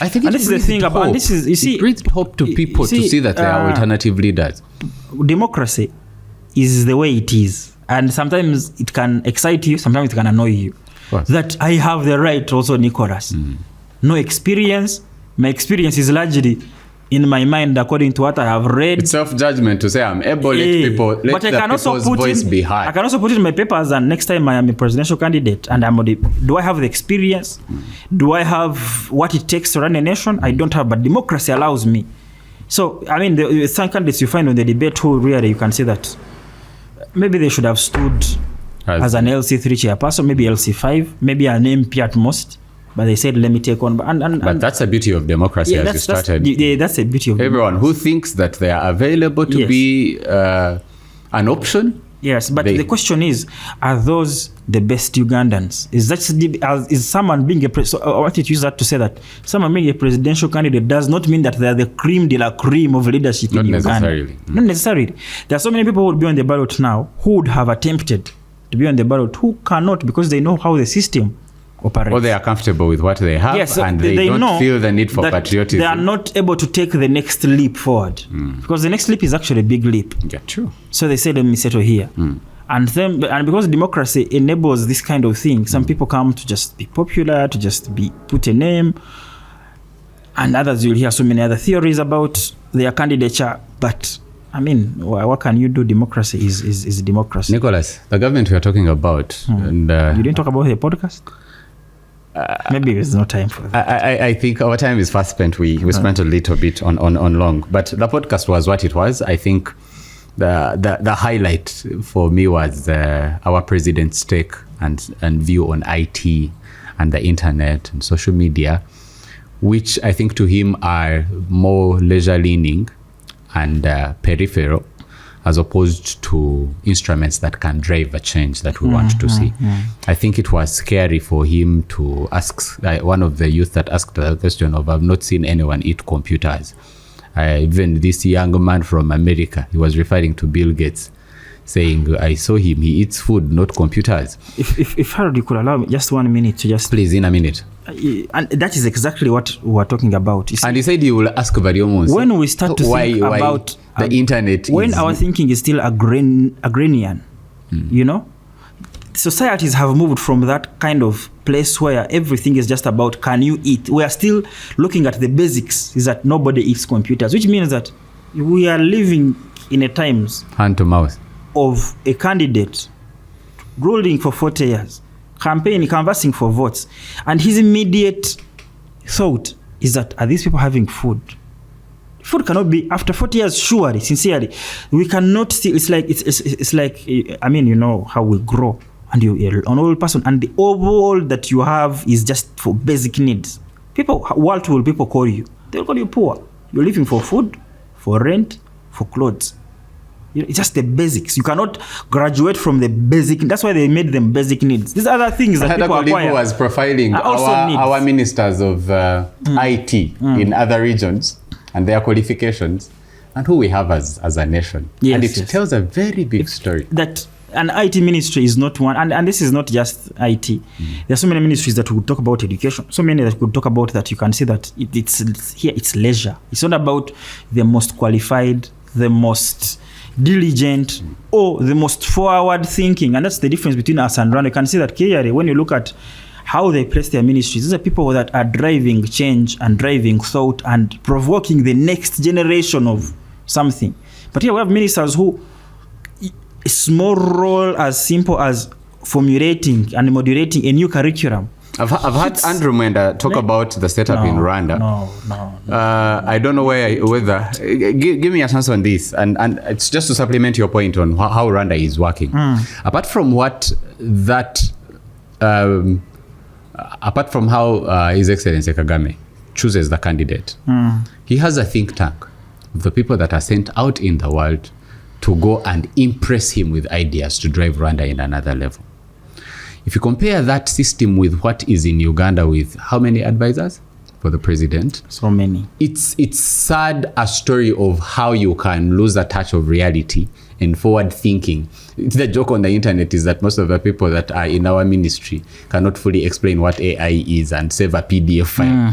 think this is the thing hope. About this is you see, it brings hope to people to see that there are alternative leaders. Democracy is the way it is, and sometimes it can excite you, sometimes it can annoy you. That I have the right, also, Nicholas. No experience. My experience is largely in my mind, according to what I have read. It's self-judgment to say I'm able let people's voice be heard. I can also put in my papers, and next time I am a presidential candidate and do I have the experience? Do I have what it takes to run a nation? I don't have, but democracy allows me. So, I mean, some candidates you find on the debate who really you can say that maybe they should have stood as an LC3 chairperson, maybe LC5, maybe an MP at most. But they said, let me take on. But that's the beauty of democracy, as you started. That's the beauty of everyone who thinks that they are available to be an option. Yes, but the question is, are those the best Ugandans? Is someone being so I wanted to use that to say that someone being a presidential candidate does not mean that they are the cream de la cream of leadership in Uganda. Not necessarily. There are so many people who would be on the ballot now who would have attempted to be on the ballot who cannot because they know how the system operates. Or they are comfortable with what they have, and they don't feel the need for patriotism. They are not able to take the next leap forward because the next leap is actually a big leap. Yeah, true. So they say, let me settle here. And because democracy enables this kind of thing, some people come to just be popular, to just put a name, and others you'll hear so many other theories about their candidature. But I mean, what can you do? Democracy is democracy. Nicholas, the government we are talking about, and you didn't talk about the podcast. Maybe there's no time for that. I think our time is fast spent. We spent a little bit on long, but the podcast was what it was. I think the highlight for me was our president's take and view on IT and the internet and social media, which I think to him are more leisure leaning and peripheral, as opposed to instruments that can drive a change that we want to see. I think it was scary for him to ask, one of the youth that asked the question of, I've not seen anyone eat computers. Even this young man from America, he was referring to Bill Gates, saying, I saw him, he eats food, not computers. If Harold, you could allow me just 1 minute to just... Please, in a minute. And that is exactly what we're talking about. And he said he will ask Variomonsi. When we start to think about the internet, when our thinking is still agrarian, you know, societies have moved from that kind of place where everything is just about can you eat. We are still looking at the basics, is that nobody eats computers, which means that we are living in a times hand to mouth of a candidate ruling for 40 years, canvassing for votes, and his immediate thought is that, are these people having food? Food cannot be, after 40 years, surely, sincerely, we cannot see. It's like I mean, you know how we grow, and you're an old person, and the all that you have is just for basic needs. What will people call you? They'll call you poor. You're living for food, for rent, for clothes. It's just the basics. You cannot graduate from the basic. That's why they made them basic needs. These other things that people acquire. Who was profiling our ministers of IT in other regions and their qualifications and who we have as a nation. Yes, and it tells a very big story. That an IT ministry is not one, and this is not just IT. There are so many ministries that would talk about education, so many that would talk about that you can see that it's leisure. It's not about the most qualified, the most diligent, or the most forward thinking. And that's the difference between us and Rwanda. You can see that clearly when you look at how they place their ministries. These are people that are driving change and driving thought and provoking the next generation of something. But here we have ministers who a small role as simple as formulating and moderating a new curriculum I've heard Andrew Mwenda talk about the setup in Rwanda. No. I don't know whether give me a chance on this, and it's just to supplement your point on how Rwanda is working. Apart from how His Excellency Kagame chooses the candidate, he has a think tank of the people that are sent out in the world to go and impress him with ideas to drive Rwanda in another level. If you compare that system with what is in Uganda with how many advisors for the president? So many. It's sad, a story of how you can lose a touch of reality and forward thinking. The joke on the internet is that most of the people that are in our ministry cannot fully explain what AI is and save a PDF file.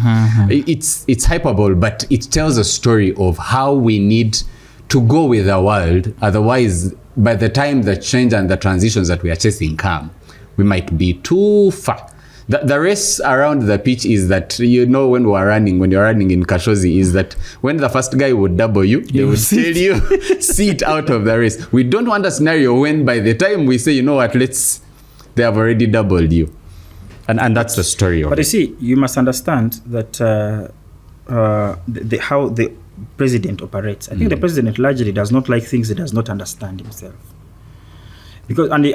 It's hyperbole, but it tells a story of how we need to go with the world. Otherwise, by the time the change and the transitions that we are chasing come, we might be too far. The race around the pitch is that, when you're running in Kashozi, is that when the first guy would double you, they would tell you, sit out of the race. We don't want a scenario when by the time we say, they have already doubled you. And that's the story of it. But you see, you must understand that how the president operates. I think the president largely does not like things he does not understand himself. Because and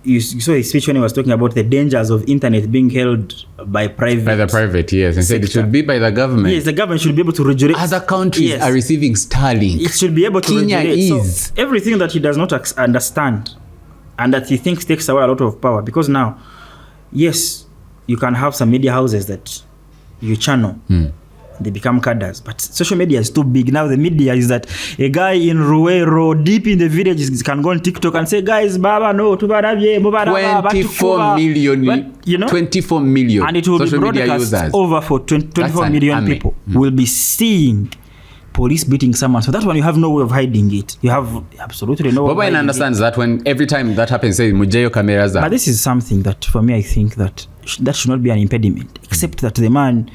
you saw his speech when he was talking about the dangers of internet being held by the private, yes, and said it should be by the government. Yes, the government should be able to regulate. Other countries are receiving Starlink. It should be able to Kenya regulate. is. So everything that he does not understand and that he thinks takes away a lot of power. Because now, yes, you can have some media houses that you channel. They become cadres, but social media is too big. Now the media is that a guy in Ruwero, deep in the villages, can go on TikTok and say, guys, Baba, no, 24 million, 24 million and it will be broadcast over for 24 million people will be seeing police beating someone. So that one, you have no way of hiding it. You have absolutely no way of hiding it. But understands that when every time that happens, say, Mujeyo cameras are. But this is something that, for me, I think that should not be an impediment, except that the man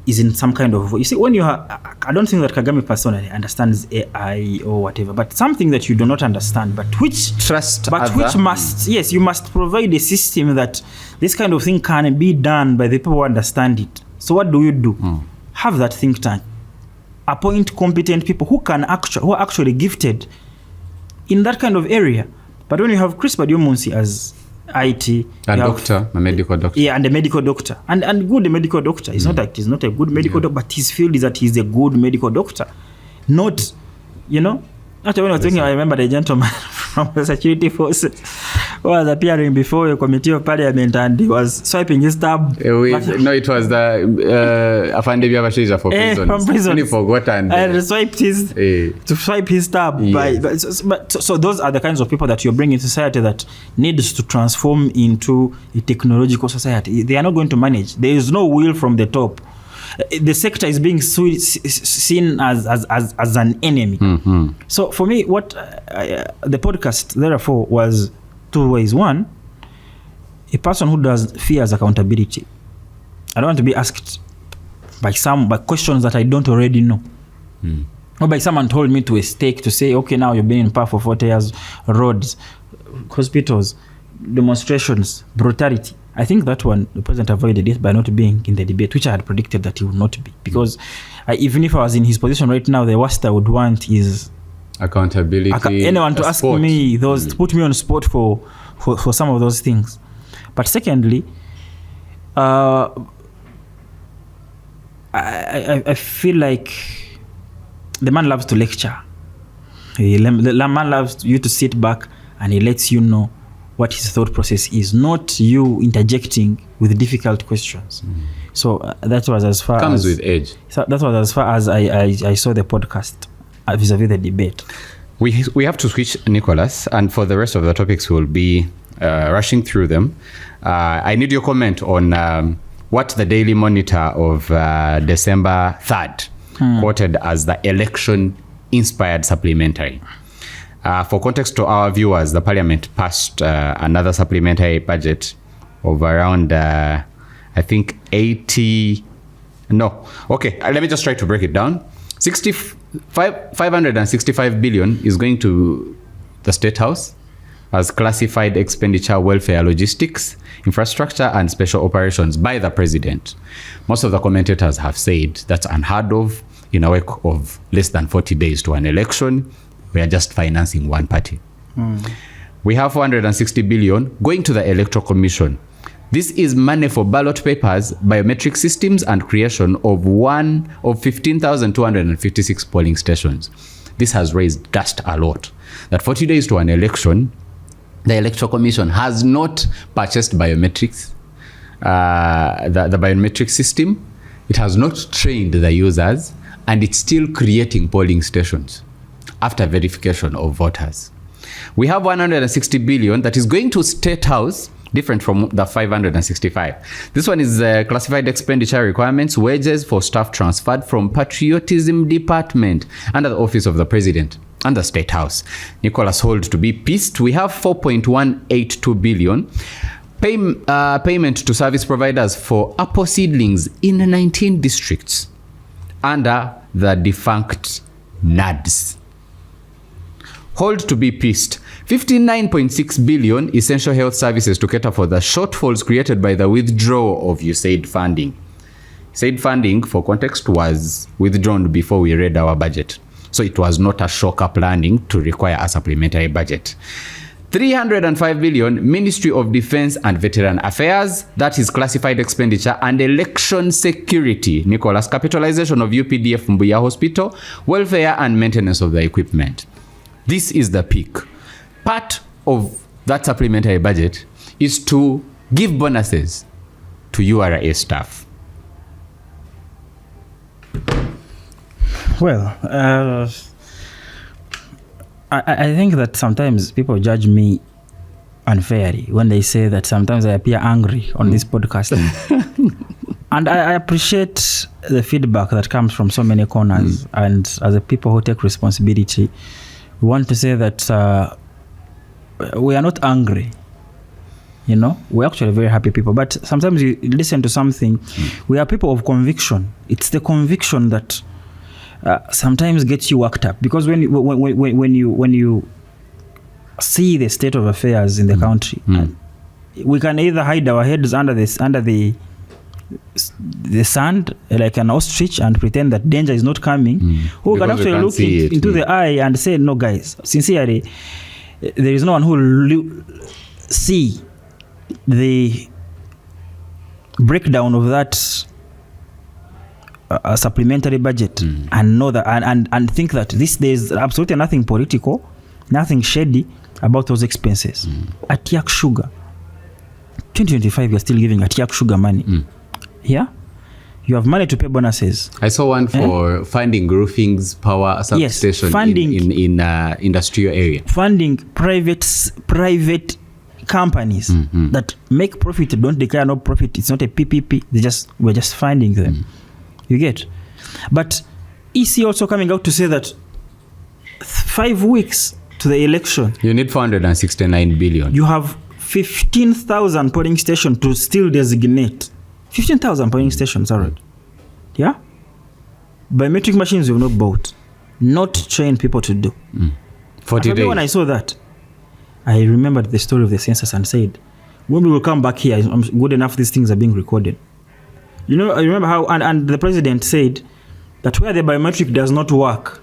is in some kind of, you see, when you have, I don't think that Kagame personally understands AI or whatever, but something that you do not understand, but which must, yes, you must provide a system that this kind of thing can be done by the people who understand it. So what do you do? Have that think tank, appoint competent people who are actually gifted in that kind of area. But when you have Chris Badiomunsi as IT, a medical doctor. Yeah, and a medical doctor. And good medical doctor. It's not like he's not a good medical doctor, but his field is that he's a good medical doctor. Not, After when I was talking, I remember the gentleman from the security forces who was appearing before a committee of parliament and he was swiping his tab. No, it was the Afande Biabashiza for prisons. From prison. He forgot and swiped to swipe his tab. Yes. So those are the kinds of people that you're bringing to society that needs to transform into a technological society. They are not going to manage. There is no will from the top. The sector is being seen as an enemy. So for me, what the podcast therefore was two ways. One, a person who fears accountability. I don't want to be asked by questions that I don't already know. Or by someone told me to a stake to say, okay, now you've been in power for 40 years, roads, hospitals, demonstrations, brutality. I think that one, the president avoided it by not being in the debate, which I had predicted that he would not be. Because even if I was in his position right now, the worst I would want is accountability. Anyone to ask me to put me on spot for some of those things. But secondly, I feel like the man loves to lecture. The man loves you to sit back and he lets you know what his thought process is, not you interjecting with difficult questions. So that was as far comes with age. So that was as far as I saw the podcast vis-a-vis the debate. We have to switch, Nicholas, and for the rest of the topics we'll be rushing through them. I need your comment on what the Daily Monitor of December 3rd quoted as the election-inspired supplementary. For context to our viewers, the parliament passed another supplementary budget of around, I think, 80... No. Okay, let me just try to break it down. 565 billion is going to the State House. as classified expenditure, welfare, logistics, infrastructure, and special operations by the president. Most of the commentators have said that's unheard of in a week of less than 40 days to an election. We are just financing one party. We have 460 billion going to the Electoral Commission. This is money for ballot papers, biometric systems, and creation of 15,256 polling stations. This has raised dust a lot. That 40 days to an election, the Electoral Commission has not purchased biometrics, the biometric system. It has not trained the users, and it's still creating polling stations after verification of voters. We have 160 billion that is going to State House, different from the 565. This one is classified expenditure requirements, wages for staff transferred from Patriotism Department under the Office of the President and the State House. Nicholas Hold to be pissed. We have 4.182 billion. Payment to service providers for apple seedlings in 19 districts under the defunct NUDs. Hold to be pissed. 59.6 billion essential health services to cater for the shortfalls created by the withdrawal of USAID funding. USAID funding, for context, was withdrawn before we read our budget. So it was not a shocker planning to require a supplementary budget. 305 billion, Ministry of Defense and Veteran Affairs, that is classified expenditure, and election security. Nicholas, capitalization of UPDF Mbuya Hospital, welfare and maintenance of the equipment. This is the peak. Part of that supplementary budget is to give bonuses to URA staff. Well, I think that sometimes people judge me unfairly when they say that sometimes I appear angry on this podcast. And I appreciate the feedback that comes from so many corners. And as a people who take responsibility, we want to say that we are not angry. You know, we're actually very happy people. But sometimes you listen to something, we are people of conviction. It's the conviction that sometimes gets you worked up, because when you see the state of affairs in the country, we can either hide our heads under the sand like an ostrich and pretend that danger is not coming, or we can actually look into the eye and say, no guys, sincerely, there is no one who will see the breakdown of that a supplementary budget and know that and think that there's absolutely nothing political, nothing shady about those expenses. Atiak sugar, 2025, you're still giving Atiak sugar money. Yeah, you have money to pay bonuses. I saw one for funding roofing's power substation in industrial area. Funding private companies that make profit, don't declare no profit. It's not a PPP. We're just funding them. You get? But EC also coming out to say that 5 weeks to the election, you need 469 billion. You have 15,000 polling stations to still designate. 15,000 polling stations, all right. Yeah? Biometric machines you've not bought, not trained people to do. 40 days. When I saw that, I remembered the story of the census and said, when we will come back here, I'm good enough these things are being recorded. You know, I remember how, and the president said that where the biometric does not work,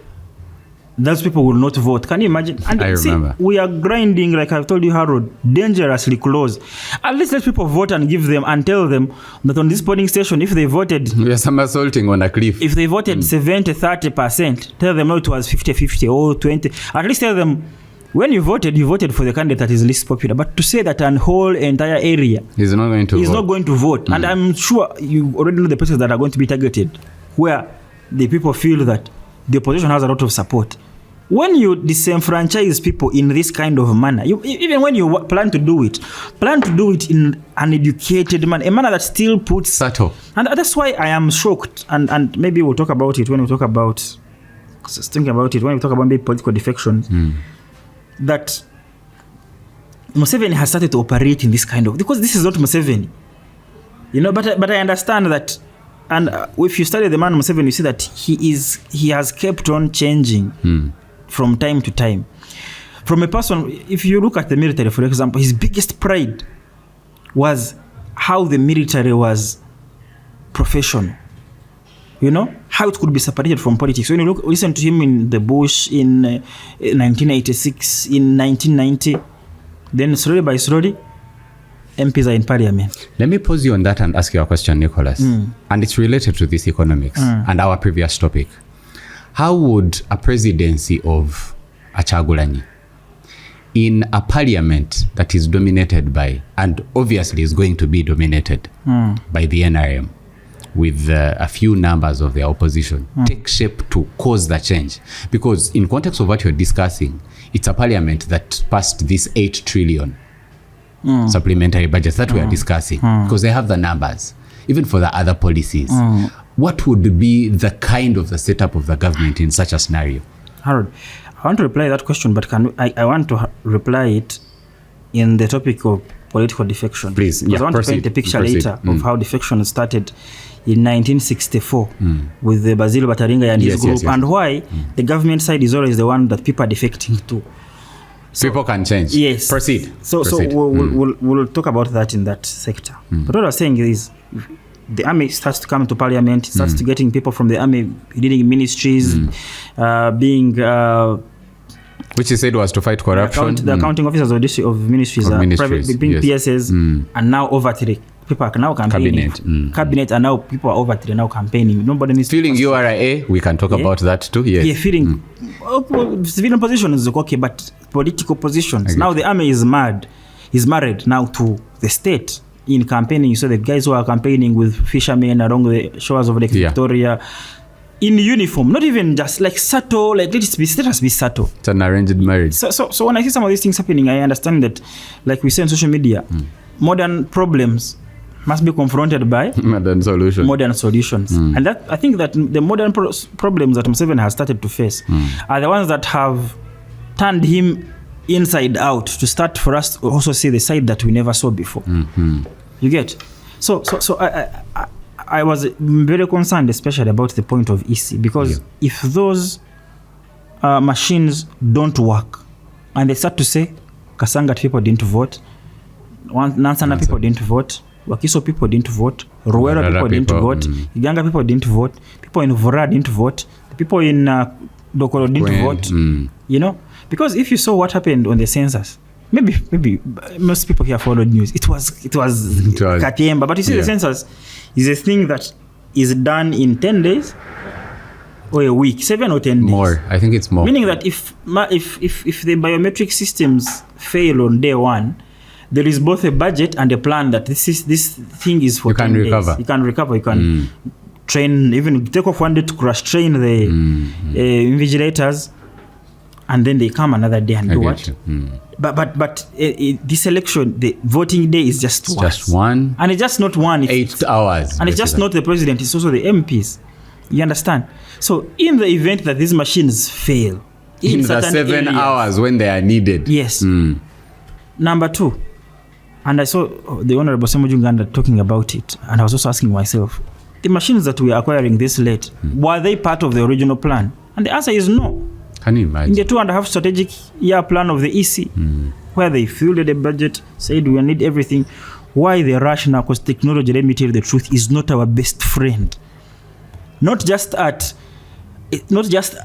those people will not vote. Can you imagine? And I remember. We are grinding, like I've told you, Harold, dangerously close. At least let people vote and give them and tell them that on this polling station, if they voted... We are somersaulting on a cliff. If they voted 70-30%, tell them no, it was 50-50 or 20. At least tell them, when you voted for the candidate that is least popular. But to say that a whole entire area is not going to vote. And I'm sure you already know the places that are going to be targeted, where the people feel that the opposition has a lot of support. When you disenfranchise people in this kind of manner, even when you plan to do it in an educated manner, a manner that still puts... Subtle. And that's why I am shocked. And maybe we'll talk about it when we talk about... Thinking about it, when we talk about maybe political defections, that Museveni has started to operate in this kind of... Because this is not Museveni. You know, but I understand that... And if you study the man Museveni, you see that he has kept on changing from time to time. from a person, if you look at the military, for example, his biggest pride was how the military was professional. You know, how it could be separated from politics. When you listen to him in the bush in 1986, in 1990, then slowly by slowly, MPs are in parliament. Let me pause you on that and ask you a question, Nicholas. And it's related to this economics and our previous topic. How would a presidency of Kyagulanyi in a parliament that is dominated by, and obviously is going to be dominated by the NRM, with a few numbers of their opposition, take shape to cause the change? Because in context of what you're discussing, it's a parliament that passed this 8 trillion supplementary budget that we are discussing, because they have the numbers, even for the other policies. What would be the kind of the setup of the government in such a scenario? Harold, I want to reply that question, but I want to reply it in the topic of political defection. Please, because I want to paint a picture later of how defection started in 1964 with the Basil Bataringa and his group, and why the government side is always the one that people are defecting to. So, people can change. Yes. Proceed. So we'll talk about that in that sector. But what I was saying is, the army starts to come to parliament, starts to getting people from the army leading ministries, being which he said was to fight corruption. The accounting officers of ministries, private, being PSs, and now overtly people are now campaigning. Cabinet, and now people are overtly now campaigning. Nobody needs feeling URA. We can talk about that too. Yes. Yeah, feeling civilian position is okay, but political positions. Now the army is married now to the state in campaigning. So the guys who are campaigning with fishermen along the shores of Lake Victoria, in uniform, not even just like subtle, like let us be subtle. It's an arranged marriage. So when I see some of these things happening, I understand that, like we say on social media, modern problems must be confronted by modern solutions. And that I think that the modern problems that Museveni has started to face are the ones that have turned him inside out to start for us to also see the side that we never saw before. You get? So I was very concerned, especially about the point of EC, because if those machines don't work and they start to say Kasangat people didn't vote, Nansana people didn't vote, Wakiso people didn't vote, Ruwera people didn't vote, Iganga people didn't vote, people in Vora didn't vote, the people in Dokoro didn't vote, you know? Because if you saw what happened on the census, maybe most people here followed news. It was Katiemba, but you see the census is a thing that is done in 10 days or a week, 7 or 10 days. More, I think it's more. Meaning that if the biometric systems fail on day one, there is both a budget and a plan that this thing is for 10 days. You can recover. You can train, even take off one day to crash train the invigilators, and then they come another day and do what? But this election, the voting day is just one. And it's just not one. 8 hours. And it's just not the president, it's also the MPs. You understand? So in the event that these machines fail, in the 7 hours when they are needed. Yes. Number 2, and I saw the Honorable Semujunganda talking about it, and I was also asking myself, the machines that we are acquiring this late, were they part of the original plan? And the answer is no. Can you imagine? In the 2.5 strategic year plan of the EC, where they fielded a budget, said we need everything, why the rush now? Because technology, let me tell you the truth, is not our best friend. Not just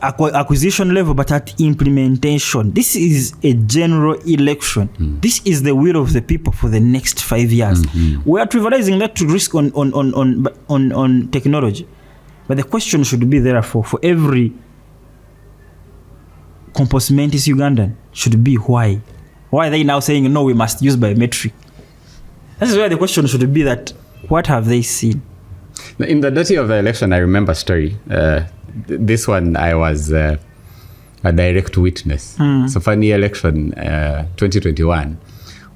acquisition level, but at implementation. This is a general election. This is the will of the people for the next 5 years. We are trivializing that to risk on technology. But the question should be therefore for every Compost Mentis Ugandan should be why. Why are they now saying no, we must use biometric? This is where the question should be, that what have they seen? In the dirty of the election, I remember a story. This one I was a direct witness. So funny election 2021,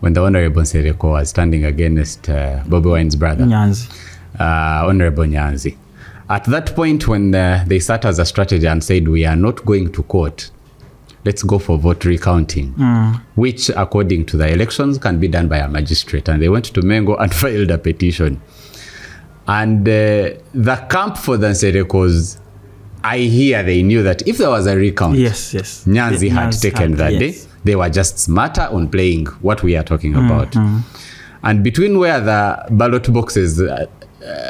when the Honorable Nsereko was standing against Bobi Wine's brother, Honorable Nyanzi. At that point, when they sat as a strategy and said, we are not going to court, let's go for vote recounting, which according to the elections can be done by a magistrate. And they went to Mengo and filed a petition. And the camp for the Nserekos, I hear they knew that if there was a recount, Nyanzi had taken that day, They were just smarter on playing what we are talking about. And between where the ballot boxes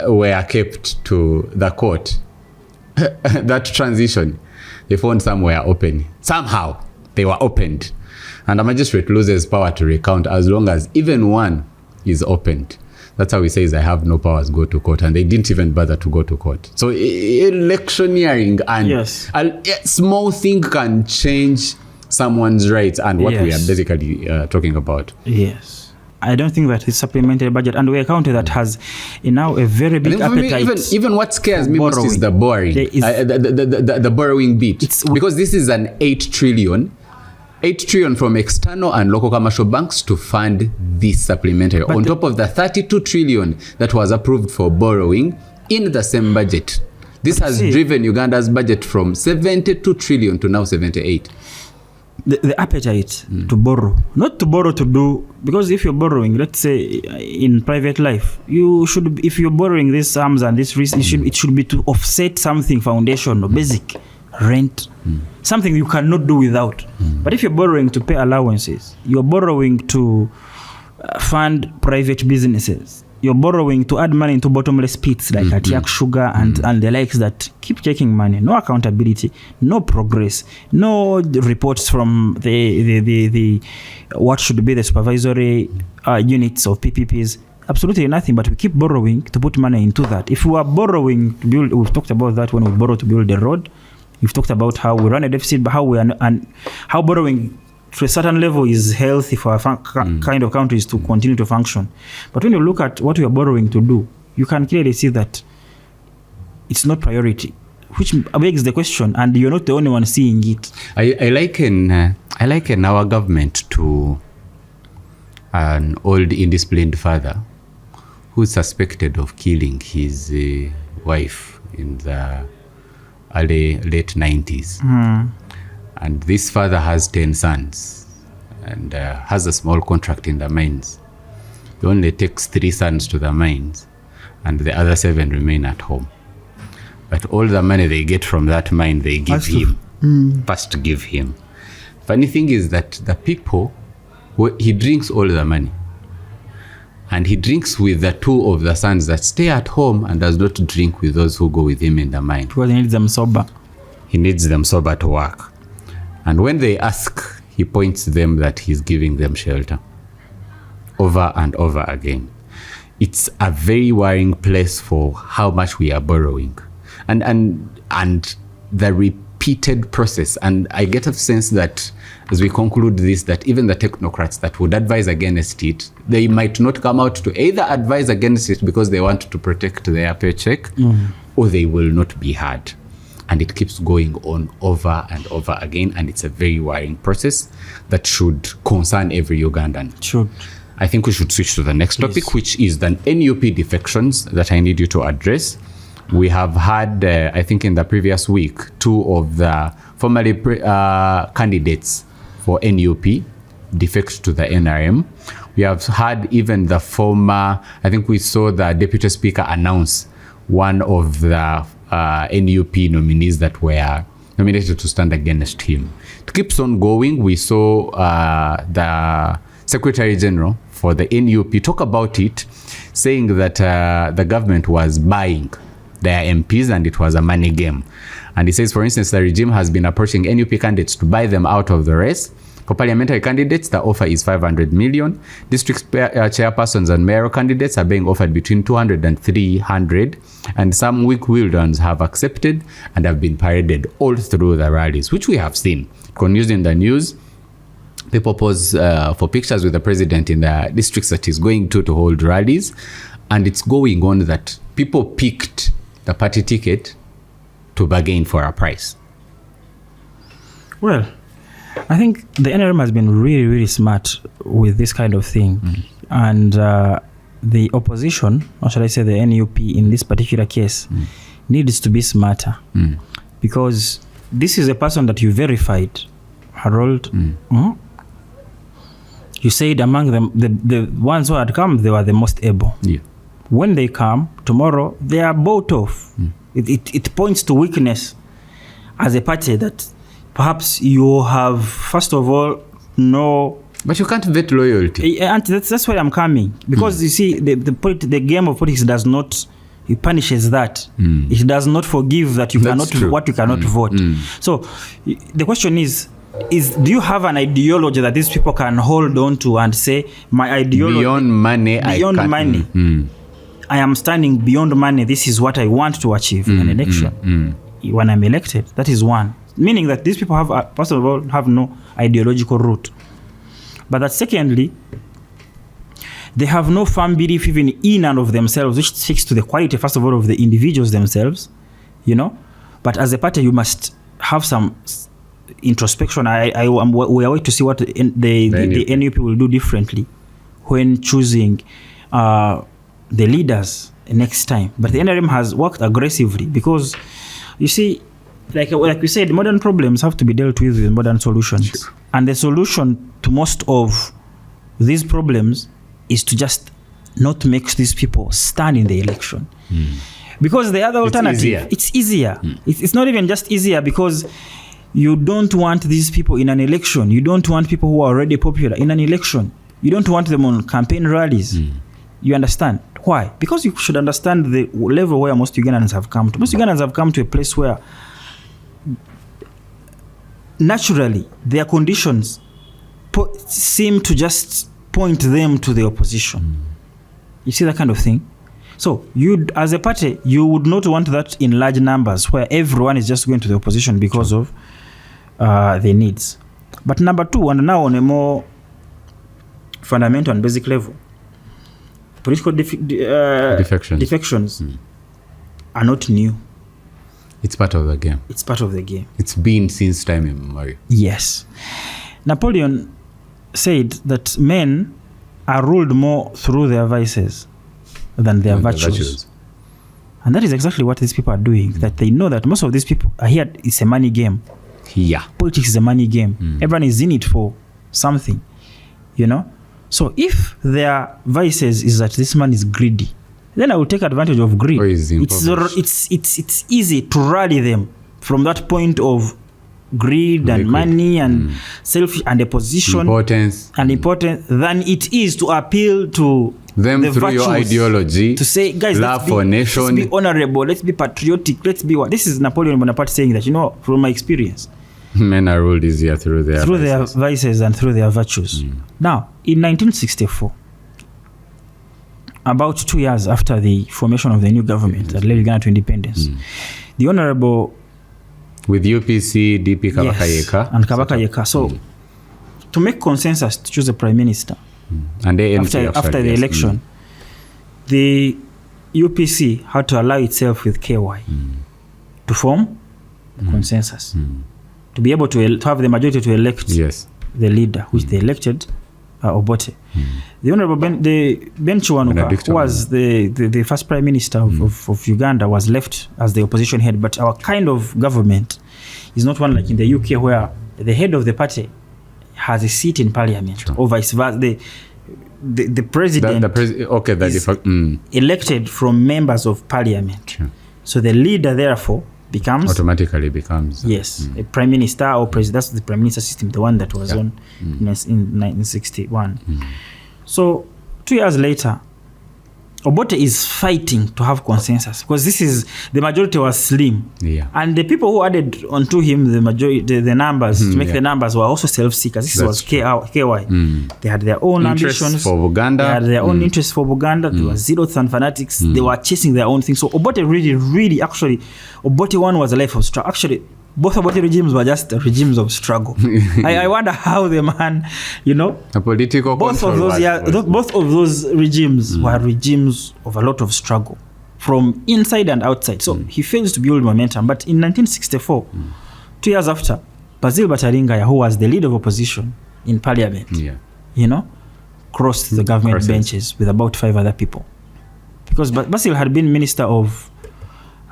were kept to the court, that transition, they found somewhere open. Somehow they were opened. And the magistrate loses power to recount as long as even one is opened. That's how he says, I have no powers, go to court. And they didn't even bother to go to court. So electioneering and a small thing can change someone's rights and what we are basically talking about. Yes. I don't think that is supplementary budget. And we're a country that has now a very big appetite. Even what scares me most is the borrowing. The borrowing bit. Because this is an 8 trillion from external and local commercial banks to fund this supplementary. On top of the 32 trillion that was approved for borrowing in the same budget. This has driven Uganda's budget from 72 trillion to now 78. The appetite to borrow, not to borrow to do, because if you're borrowing, let's say in private life, you should, if you're borrowing these sums and this risk, it should be to offset something foundational, basic, rent, something you cannot do without. But if you're borrowing to pay allowances, you're borrowing to fund private businesses, you're borrowing to add money into bottomless pits like Atiak Sugar and the likes that keep taking money. No accountability, no progress, no reports from the what should be the supervisory units of PPPs. Absolutely nothing, but we keep borrowing to put money into that. If we are borrowing to build, we've talked about that when we borrow to build the road. We've talked about how we run a deficit, but how we are, and how borrowing to a certain level is healthy for our kind of countries to continue to function. But when you look at what we are borrowing to do, you can clearly see that it's not priority, which begs the question, and you're not the only one seeing it. I liken our government to an old indisciplined father who's suspected of killing his wife in the late 90s. And this father has 10 sons and has a small contract in the mines. He only takes 3 sons to the mines and the other 7 remain at home. But all the money they get from that mine, they give him. First give him. Funny thing is that the people, he drinks all the money. And he drinks with the 2 of the sons that stay at home and does not drink with those who go with him in the mine. Because he needs them sober. He needs them sober to work. And when they ask, he points them that he's giving them shelter over and over again. It's a very worrying place for how much we are borrowing and the repeated process. And I get a sense that as we conclude this, that even the technocrats that would advise against it, they might not come out to either advise against it because they want to protect their paycheck, or they will not be heard. And it keeps going on over and over again. And it's a very worrying process that should concern every Ugandan. Should. I think we should switch to the next topic, which is the NUP defections that I need you to address. We have had, I think in the previous week, 2 of the formerly candidates for NUP defect to the NRM. We have had even the former, I think we saw the Deputy Speaker announce one of the NUP nominees that were nominated to stand against him. It keeps on going. We saw the Secretary General for the NUP talk about it, saying that the government was buying their MPs and it was a money game. And he says, for instance, the regime has been approaching NUP candidates to buy them out of the race. For parliamentary candidates, the offer is 500 million. District chairpersons and mayoral candidates are being offered between 200 and 300. And some weak-willed ones have accepted and have been paraded all through the rallies, which we have seen. Continues in the news. People pose for pictures with the president in the districts that he's going to hold rallies. And it's going on that people picked the party ticket to bargain for a price. Well, I think the NRM has been really, really smart with this kind of thing. And the opposition, or should I say the NUP in this particular case, needs to be smarter. Because this is a person that you verified, Harold. You said among them, the ones who had come, they were the most able. When they come, tomorrow, they are bought off. It points to weakness as a party that perhaps you have, first of all, know. But you can't vet loyalty. And that's where I'm coming. Because you see, the game of politics does not, it punishes that. It does not forgive that you cannot vote. So the question is do you have an ideology that these people can hold on to and say, my ideology beyond money, I am standing beyond money, this is what I want to achieve in an election when I'm elected? That is one. Meaning that these people have, first of all, have no ideological root. But that secondly, they have no firm belief even in and of themselves, which speaks to the quality, first of all, of the individuals themselves, you know. But as a party, you must have some introspection. We are waiting to see what the NUP will do differently when choosing the leaders next time. But the NRM has worked aggressively because, you see, like we said, modern problems have to be dealt with modern solutions. Sure. And the solution to most of these problems is to just not make these people stand in the election. Because the other alternative, it's easier. It's not even just easier because you don't want these people in an election. You don't want people who are already popular in an election. You don't want them on campaign rallies. You understand? Why? Because you should understand the level where most Ugandans have come to. Most Ugandans have come to a place where naturally their conditions seem to just point them to the opposition. You see that kind of thing? So you, as a party, you would not want that in large numbers where everyone is just going to the opposition because of their needs. But number two, and now on a more fundamental and basic level, political defections are not new. It's part of the game. It's part of the game. It's been since time immemorial. Yes. Napoleon said that men are ruled more through their vices than their virtues. And that is exactly what these people are doing. That they know that most of these people are here, it's a money game. Yeah. Politics is a money game. Everyone is in it for something, you know? So if their vices is that this man is greedy, then I will take advantage of greed. It's easy to rally them from that point of greed and money and selfish and a position importance than it is to appeal to them the through virtues, your ideology, to say, guys, love for nation, let's be honorable, let's be patriotic, let's be what. This is Napoleon Bonaparte saying that, you know, from my experience, men are ruled easier through their vices and through their virtues. Now, in 1964, about 2 years after the formation of the new government that led Uganda to independence, the Honorable with UPC, DP Kabaka Yeka. And Kabaka Yeka. So, to make consensus to choose a prime minister, and after the election, the UPC had to allow itself with KY to form consensus, to be able to have the majority to elect the leader, which they elected Obote. The Honorable Ben Chiwanuka, who was the first prime minister of Uganda, was left as the opposition head. But our kind of government is not one like in the UK, where the head of the party has a seat in parliament, or vice versa. The president is elected from members of parliament. So the leader, therefore, automatically becomes a prime minister or president. That's the prime minister system, the one that was on in 1961. So 2 years later, Obote is fighting to have consensus because the majority was slim, and the people who added onto him the majority, the numbers to make the numbers were also self-seekers. This was KY. They had their own ambitions for Buganda. They had their own interests for Buganda. They were zealots and fanatics. They were chasing their own thing. So Obote really actually, Obote one was a life of struggle. Actually, both Obote regimes were just regimes of struggle. I wonder how the man, you know, a political both of those regimes were regimes of a lot of struggle from inside and outside. So he fails to build momentum. But in 1964, 2 years after, Basil Bataringaya, who was the leader of opposition in parliament, you know, crossed the government benches with about 5 other people. Because Basil had been minister of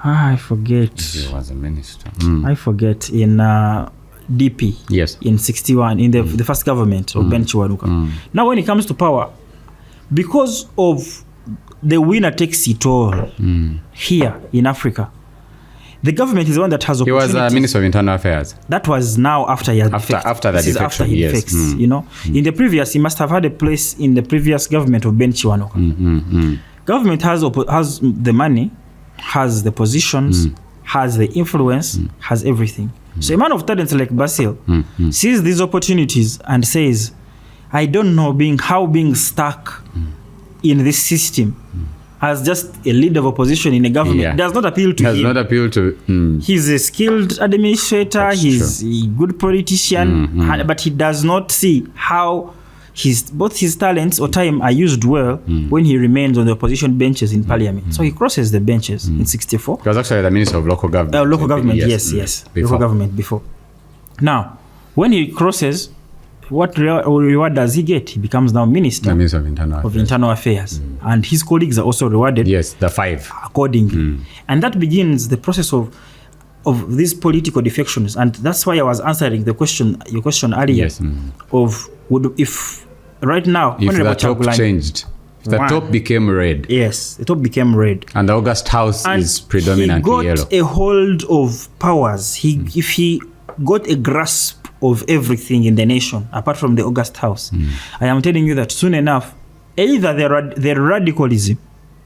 I forget. He was a minister. I forget in DP. Yes. In 61 in the first government of Ben Chiwanuka. Now, when it comes to power, because of the winner takes it all here in Africa, The government is the one that has He opportunities. was Minister of Internal Affairs. That was now after he had defected. After the This is defection, after he yes. defects, you know. In the previous, he must have had a place in the previous government of Ben Chiwanoka. Government has the money, has the positions, has the influence, has everything. So a man of talent like Basil sees these opportunities and says, I don't know how being stuck in this system as just a leader of opposition in a government does not appeal to him. Does not appeal to... He's a skilled administrator, he's a good politician, but he does not see how both his talents or time are used well when he remains on the opposition benches in parliament. So he crosses the benches in 64. He was actually the Minister of Local Government. Local government, yes. Local government before. Now, when he crosses, what reward does he get? He becomes now Minister of Internal Affairs. And his colleagues are also rewarded. Yes, the 5. Accordingly. And that begins the process of these political defections. And that's why I was answering your question earlier of if right now, if the top changed, if the top became red. Yes, the top became red. And the August House is predominantly yellow. He got a hold of powers. If he got a grasp of everything in the nation, apart from the August House, I am telling you that soon enough, either the radicalism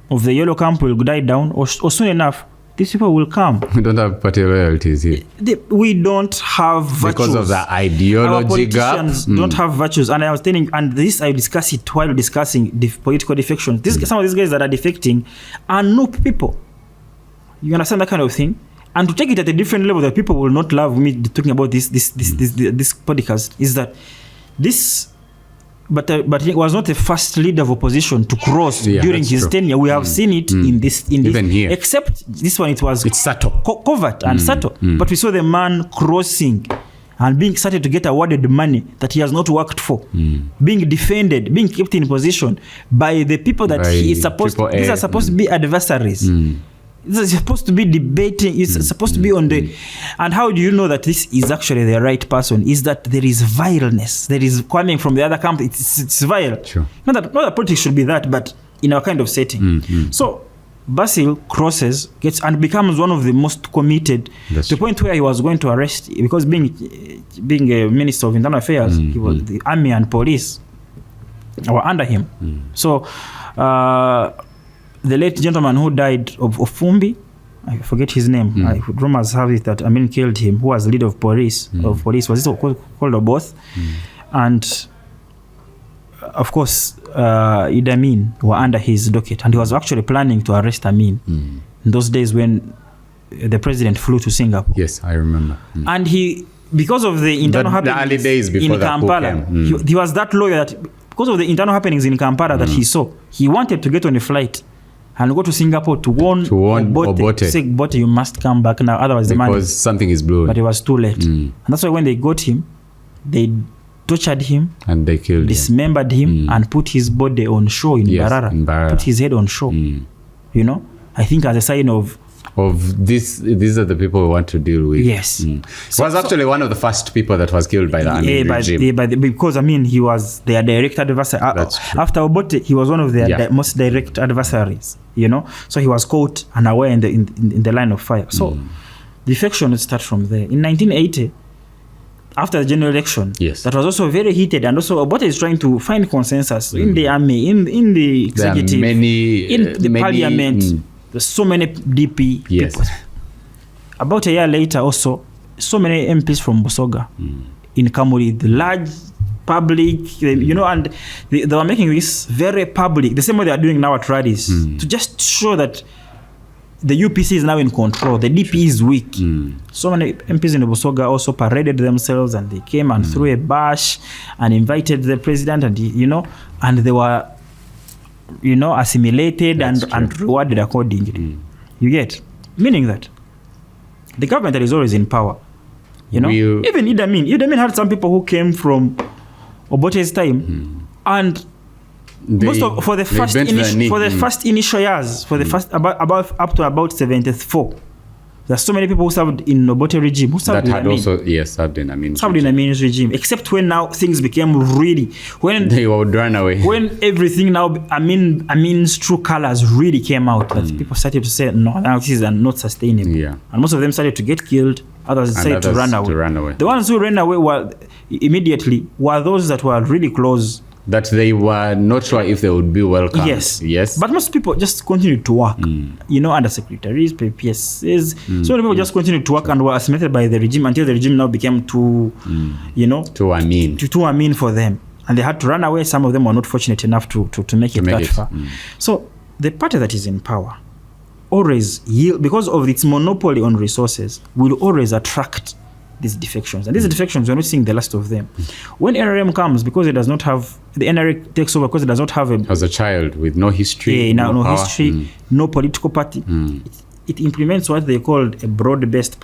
of the yellow camp will die down, or soon enough, these people will come. We don't have party loyalties here. We don't have virtues. Because of the ideology gap. Our politicians don't have virtues. And I was telling you, and this I discuss it while discussing political defections. Some of these guys that are defecting are NUP people. You understand that kind of thing? And to take it at a different level that people will not love me talking about this podcast is that this, but it was not the first leader of opposition to cross during his tenure. We have seen it in this, even here. Except this one, it's subtle, covert and subtle. But we saw the man crossing and started to get awarded money that he has not worked for, being defended, being kept in position by the people that he is supposed to. These are supposed to be adversaries. It's supposed to be debating. It's supposed to be on the... And how do you know that this is actually the right person? Is that there is vileness. There is coming from the other camp. It's vile. Sure. Not that politics should be that, but in our kind of setting. So Basil crosses, gets and becomes one of the most committed to the point where he was going to arrest, because being a Minister of Internal Affairs, he was the army and police were under him. So the late gentleman who died of Fumbi, I forget his name. Rumors have it that Amin killed him, who was the leader of police. Was it called Oboth? And of course, Idi Amin were under his docket, and he was actually planning to arrest Amin in those days when the president flew to Singapore. Yes, I remember. And because of the internal happenings the early days before in Kampala, he was that lawyer that because of the internal happenings in Kampala that he saw, he wanted to get on a flight and go to Singapore to warn Obote. To say, Obote, you must come back now, otherwise the man... Because something is blue. But it was too late. And that's why when they got him, they tortured him. And they killed him. Dismembered him and put his body on shore in Barara. Put his head on shore. You know? I think as a sign of this, these are the people we want to deal with. Yes. So, was actually one of the first people that was killed by the army regime. Because I mean, he was their direct adversary. After Obote, he was one of their most direct adversaries. You know, so he was caught unaware in the line of fire. So defection starts from there. In 1980, after the general election, that was also very heated, and also Obote is trying to find consensus in the army, in the executive, in the parliament. There's so many DP people. About a year later also, so many MPs from Busoga in Kamuri, the large public, you know, and they were making this very public, the same way they are doing now at rallies, to just show that the UPC is now in control, the DP is weak. So many MPs in Busoga also paraded themselves, and they came and threw a bash and invited the president, and you know, and they were, you know, assimilated and rewarded accordingly. You get? Meaning that the government that is always in power, you know, even Idi Amin had some people who came from Obote's time, and for the first initial years, up to about 74, There's so many people who served in Obote regime, who served that had in also served in Amin's served in Amin's regime, except when now things became really, when they would run away. When everything now, Amin's true colors really came out, that people started to say, no, now this is not sustainable. Yeah. And most of them started to get killed, others decided to run away. The ones who ran away were immediately were those that were really close. That they were not sure if they would be welcome. Yes. But most people just continued to work, under secretaries, PSs. So many people just continued to work and were assimilated by the regime until the regime now became too, too Amin for them. And they had to run away. Some of them were not fortunate enough to make it that far. So the party that is in power always yield, because of its monopoly on resources, will always attract these defections. And these defections, we're not seeing the last of them. When NRM comes, because it does not have, the NRA takes over because it does not have as a child with no history, no history, no political party. It implements what they called a broad-based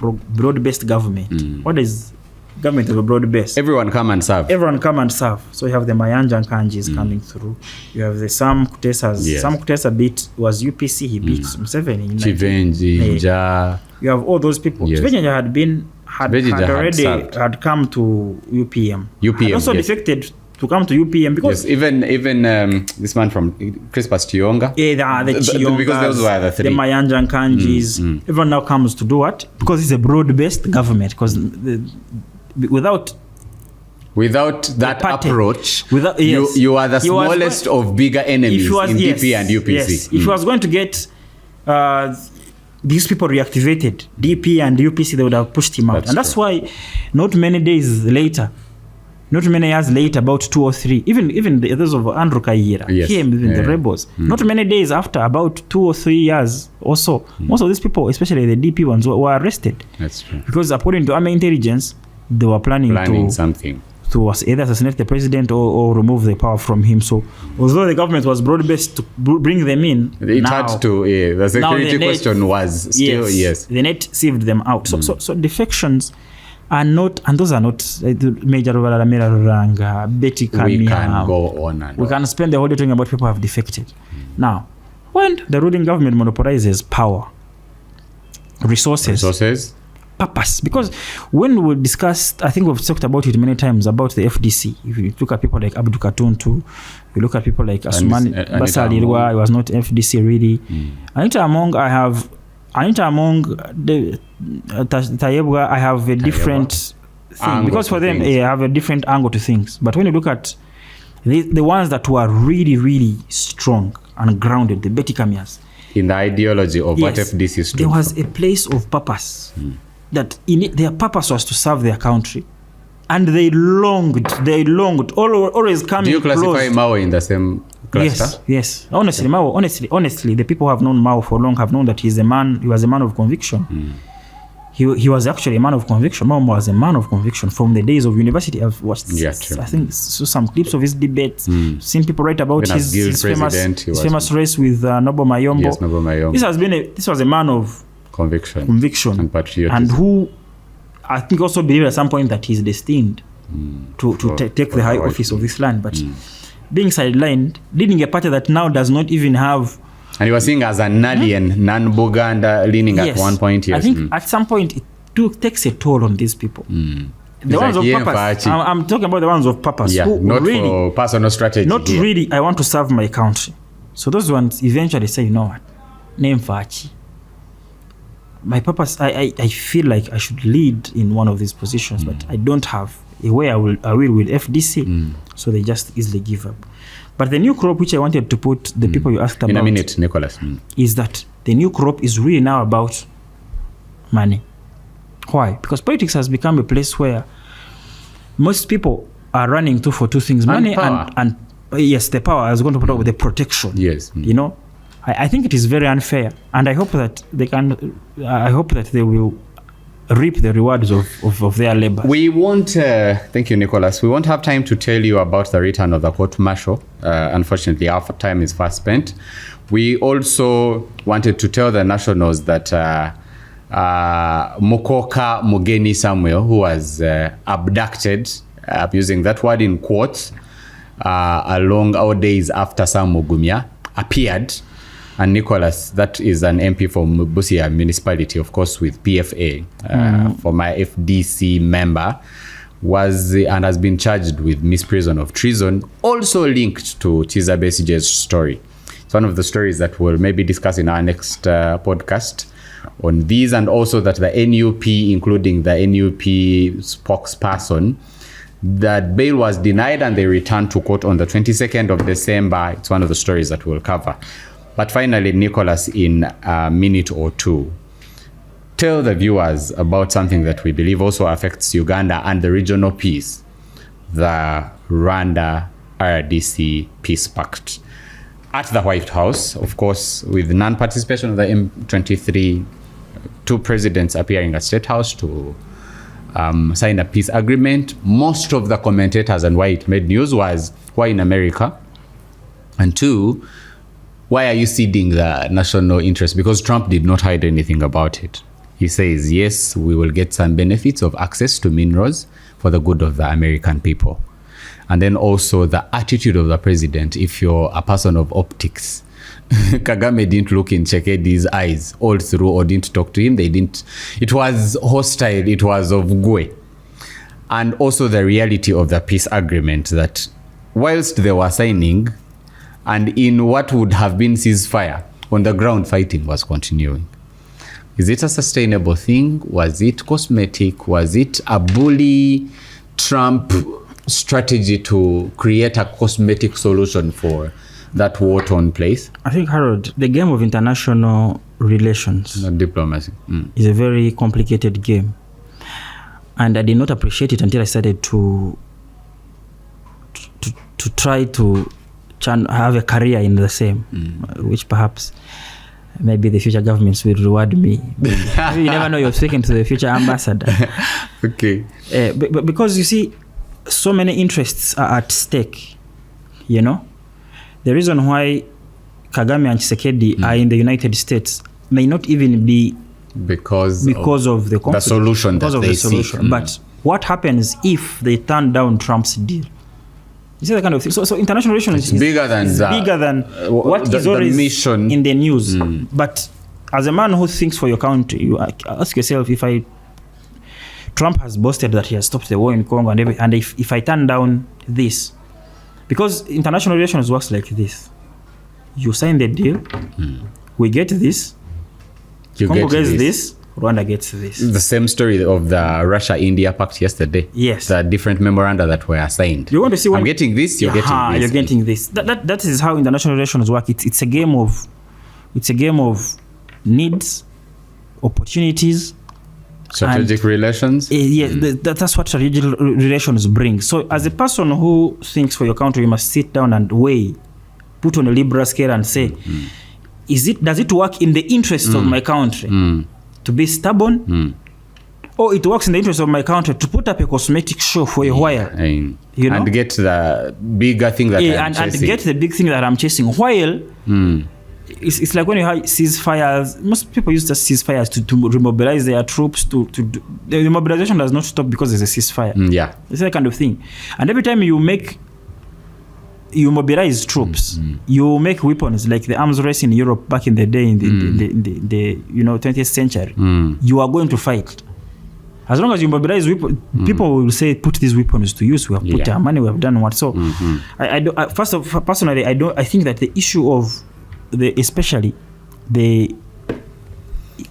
government. What is government of a broad-based? Everyone come and serve. So you have the Mayanja and Kanjis coming through. You have the Sam Kutesas. Yes. Sam Kutesa was UPC. He beat Museveni. Chivenji, you have all those people. Yes. Chivenji had come to UPM. Also defected to come to UPM because even this man from Crispus Chionga. The Chiongas, because those were the three. The Mayanja and Kanjis. Everyone now comes to do what? Because it's a broad-based government. Because without that party, approach, you are the smallest of bigger enemies in DP and UPC. Yes. If you was going to get these people reactivated, DP and UPC, they would have pushed him out. That's why not many years later, about 2 or 3, even those of Andrew Kayira, came within the rebels. Not many days after, about 2 or 3 years or so, most of these people, especially the DP ones, were arrested. That's true. Because according to army intelligence, they were planning something to either assassinate the president or remove the power from him. So although the government was broad-based to bring them in, had to, the security question was still, the net sieved them out. So defections are not, and those are not Major Ruranga, Betty Kamia. We can go on and we can spend the whole day talking about people who have defected. Now, when the ruling government monopolizes power, resources, purpose, because when we discussed, I think we've talked about it many times about the FDC. If you look at people like Abdul Katuntu, you look at people like Asumani Basalirwa, it was not FDC really. Anita Among, the Tayebwa, I have a different thing, because for them, I have a different angle to things. But when you look at the ones that were really, really strong and grounded, the Betty Kamias, in the ideology of what FDC stood there was a place of purpose. That in it, their purpose was to serve their country, and they longed, always coming. Do you classify Mao in the same cluster? Yes. Honestly, Mao. Honestly, the people who have known Mao for long have known that he was a man of conviction. He was actually a man of conviction. Mao was a man of conviction from the days of university. I've watched, I think, some clips of his debates. Seen people write about his famous race with Nobo Mayombo. Yes, Nobo Mayombo. This was a man of conviction and patriotism, and who I think also believed at some point that he's destined to take the high office of this land, but being sidelined, leading a party that now does not even have. And he was seen as an alien, non-Buganda, leaning at one point. I think at some point it takes a toll on these people. The ones of purpose. I'm talking about the ones of purpose. Who not really, for personal strategy. Not really, I want to serve my country. So those ones eventually say, you know what, name Fachi. My purpose, I feel like I should lead in one of these positions, but I don't have a way I will with FDC. So they just easily give up. But the new crop, which I wanted to put the people you asked about in a minute, Nicholas, is that the new crop is really now about money. Why? Because politics has become a place where most people are running for two things: money and yes, the power. I was going to put up with the protection. Yes, you know. I think it is very unfair, and I hope that they will reap the rewards of their labor. We won't, thank you, Nicholas. We won't have time to tell you about the return of the court martial. Unfortunately, our time is fast spent. We also wanted to tell the nationals that Mukoka Mugeni Samuel, who was abducted, using that word in quotes, along our days after Sam Mugumya appeared. And Nicholas, that is an MP from Busia municipality, of course, with PFA, former FDC member, was and has been charged with misprision of treason, also linked to Kizza Besigye's story. It's one of the stories that we'll maybe discuss in our next podcast on these, and also that the NUP, including the NUP spokesperson, that bail was denied and they returned to court on the 22nd of December. It's one of the stories that we'll cover. But finally, Nicholas, in a minute or two, tell the viewers about something that we believe also affects Uganda and the regional peace, the Rwanda-DRC Peace Pact. At the White House, of course, with non-participation of the M23, two presidents appearing at State House to sign a peace agreement. Most of the commentators and why it made news was, why in America? And two, why are you ceding the national interest? Because Trump did not hide anything about it. He says, yes, we will get some benefits of access to minerals for the good of the American people. And then also the attitude of the president, if you're a person of optics. Kagame didn't look in Chekedi's eyes all through or didn't talk to him. They didn't. It was hostile. It was of Gwe. And also the reality of the peace agreement, that whilst they were signing, and in what would have been ceasefire, on the ground fighting was continuing. Is it a sustainable thing? Was it cosmetic? Was it a bully Trump strategy to create a cosmetic solution for that war-torn place? I think, Harold, the game of international relations, not diplomacy, is a very complicated game. And I did not appreciate it until I started to try to have a career in the same, which perhaps maybe the future governments will reward me. You never know, you're speaking to the future ambassador. Okay. But because you see, so many interests are at stake, you know? The reason why Kagame and Tshisekedi are in the United States may not even be because of the conflict, the solution because that of they the solution. seek. But what happens if they turn down Trump's deal? You see that kind of thing. So international relations is bigger than what is always mission in the news. But as a man who thinks for your country, you ask yourself, Trump has boasted that he has stopped the war in Congo, and if I turn down this, because international relations works like this: you sign the deal, we get this, Congo gets this, Rwanda gets this. The same story of the Russia-India pact yesterday. Yes. The different memoranda that were signed. You want to see when I'm getting this, you're getting this. You're getting this. That is how international relations work. It's a game of needs, opportunities, strategic relations. That's what strategic relations bring. So as a person who thinks for your country, you must sit down and weigh, put on a liberal scale and say, does it work in the interests of my country to be stubborn, or it works in the interest of my country to put up a cosmetic show for a while, and get the bigger thing that I'm chasing. And get the big thing that I'm chasing while it's like when you have ceasefires. Most people use just ceasefires to remobilize their troops. The mobilization does not stop because there's a ceasefire. It's that kind of thing. And every time you mobilize troops, you make weapons, like the arms race in Europe back in the day, in the 20th century. You are going to fight. As long as you mobilize weapons, people will say, put these weapons to use. We have put our money, we have done what. So, personally, I think that the issue of especially the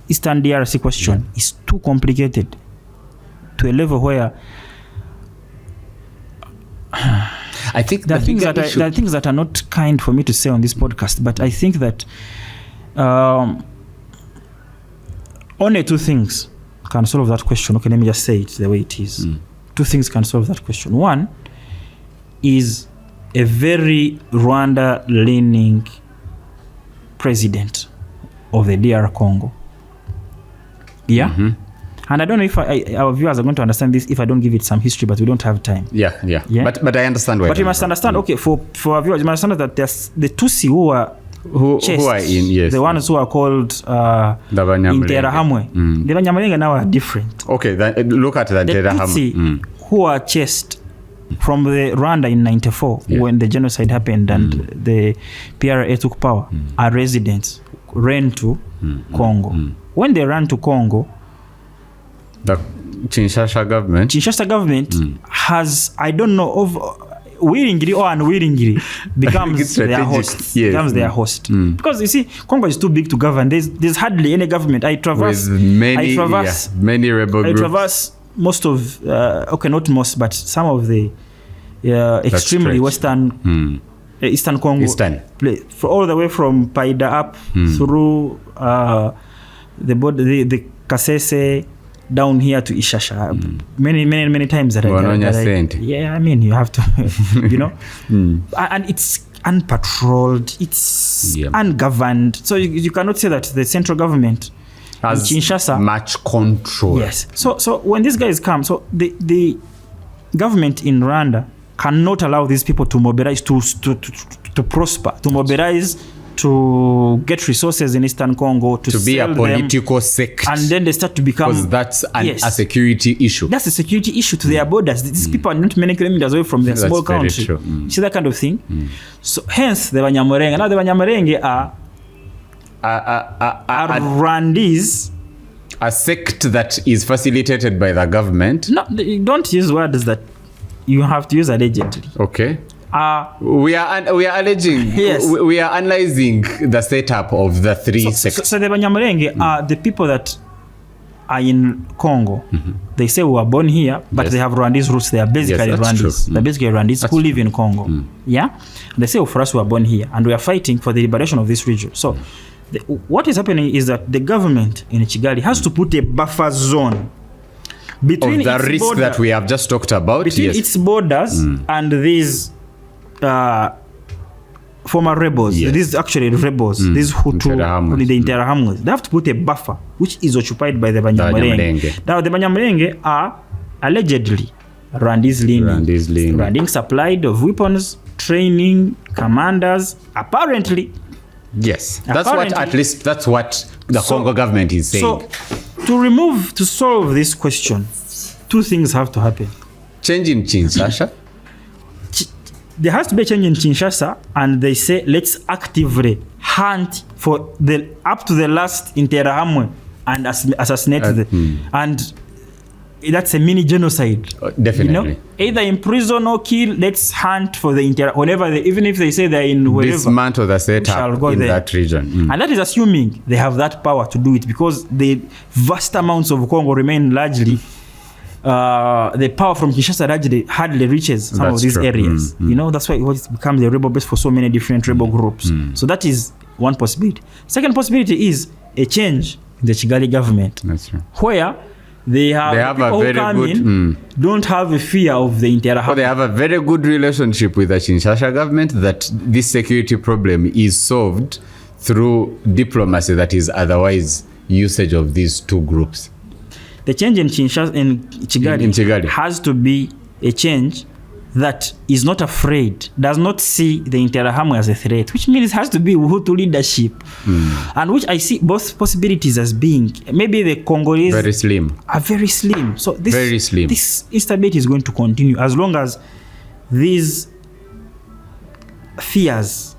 Eastern DRC question is too complicated to a level where I think there are things that are not kind for me to say on this podcast, but I think that only two things can solve that question. Okay, let me just say it the way it is. Two things can solve that question. One is a very Rwanda-leaning president of the DR Congo. And I don't know if our viewers are going to understand this if I don't give it some history, but we don't have time. But I understand why. But you must understand, okay, for our viewers, you must understand that there's the Tutsi who are in, the ones who are called Interahamwe. The Banyamulenge now are different. Okay, look at the Tutsi who are chased from the Rwanda in 94 when the genocide happened and the PRA took power, our residents ran to Congo. When they ran to Congo, the Kinshasa government has, I don't know, of willingly or unwillingly becomes their host. Becomes their host. Because you see, Congo is too big to govern. There's hardly any government. I traverse many rebel groups. I traverse most of okay, not most, but some of the extremely western Eastern Congo, all the way from Paida up through the Kasese down here to Ishasha. Many times that I mean, you have to, you know, and it's unpatrolled, it's ungoverned. So you cannot say that the central government has Kinshasa much control. Yes. So when these guys come, so the government in Rwanda cannot allow these people to mobilize, to prosper, to mobilize, to get resources in Eastern Congo, to be a political sect. And then they start to become... Because that's a security issue. That's a security issue to their borders. These people are not many kilometers away from their small country. See that kind of thing? So hence the Banyamulenge. Now the Banyamulenge are Rwandese. A sect that is facilitated by the government. No, don't use words that you have to use allegedly. Okay. We are alleging. Yes. We are analyzing the setup of the three sects. So the Banyamulenge are the people that are in Congo. They say we were born here, but they have Rwandese roots. They are basically Rwandese. They're basically Rwandese who live in Congo. Yeah. They say, for us, we are born here, and we are fighting for the liberation of this region. So what is happening is that the government in Kigali has to put a buffer zone between the risk border, that we have just talked about, between its borders and these former rebels. These actually rebels, these Hutu, the Interahamwe. They have to put a buffer which is occupied by the Banyamulenge. Now the Banyamulenge are allegedly Rwandese supplied of weapons, training, commanders, apparently. Yes, that's what the Congo government is saying. So, to solve this question, two things have to happen. Change in Kinshasa. There has to be a change in Kinshasa, and they say, let's actively hunt for up to the last Interahamwe and assassinate them. And that's a mini genocide. Definitely. You know? Either imprison or kill, let's hunt for the even if they say they're in wherever. Dismantle the setup in that region. And that is assuming they have that power to do it, because the vast amounts of Congo remain largely, the power from Kinshasa hardly reaches some of these areas. You know, that's why it becomes a rebel base for so many different rebel groups. So that is one possibility. Second possibility is a change in the Kigali government. That's true. Where they have a very good don't have a fear of the Interahamwe. They have a very good relationship with the Kinshasa government, that this security problem is solved through diplomacy, that is otherwise usage of these two groups. The change in Kigali has to be a change that is not afraid, does not see the Interahamwe as a threat, which means it has to be Hutu leadership. And which I see both possibilities as being, maybe the Congolese very slim. Are very slim. So this instability is going to continue as long as these fears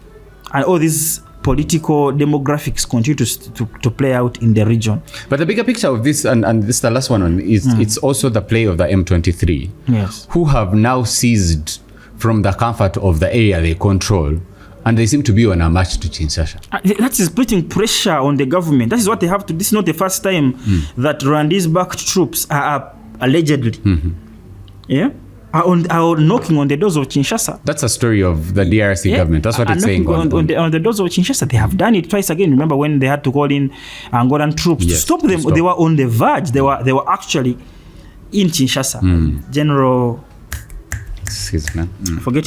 and all these political demographics continue to play out in the region. But the bigger picture of this, and this is the last one, is it's also the play of the M23, who have now seized from the comfort of the area they control, and they seem to be on a march to Kinshasa. That is putting pressure on the government. That is what they have to. This is not the first time that Rwandese-backed troops are allegedly are knocking on the doors of Kinshasa. That's a story of the DRC government. That's what it's saying. On the doors of Kinshasa. They have done it twice again. Remember when they had to call in Angolan troops to stop them? They were on the verge. They were actually in Kinshasa. General... Excuse me.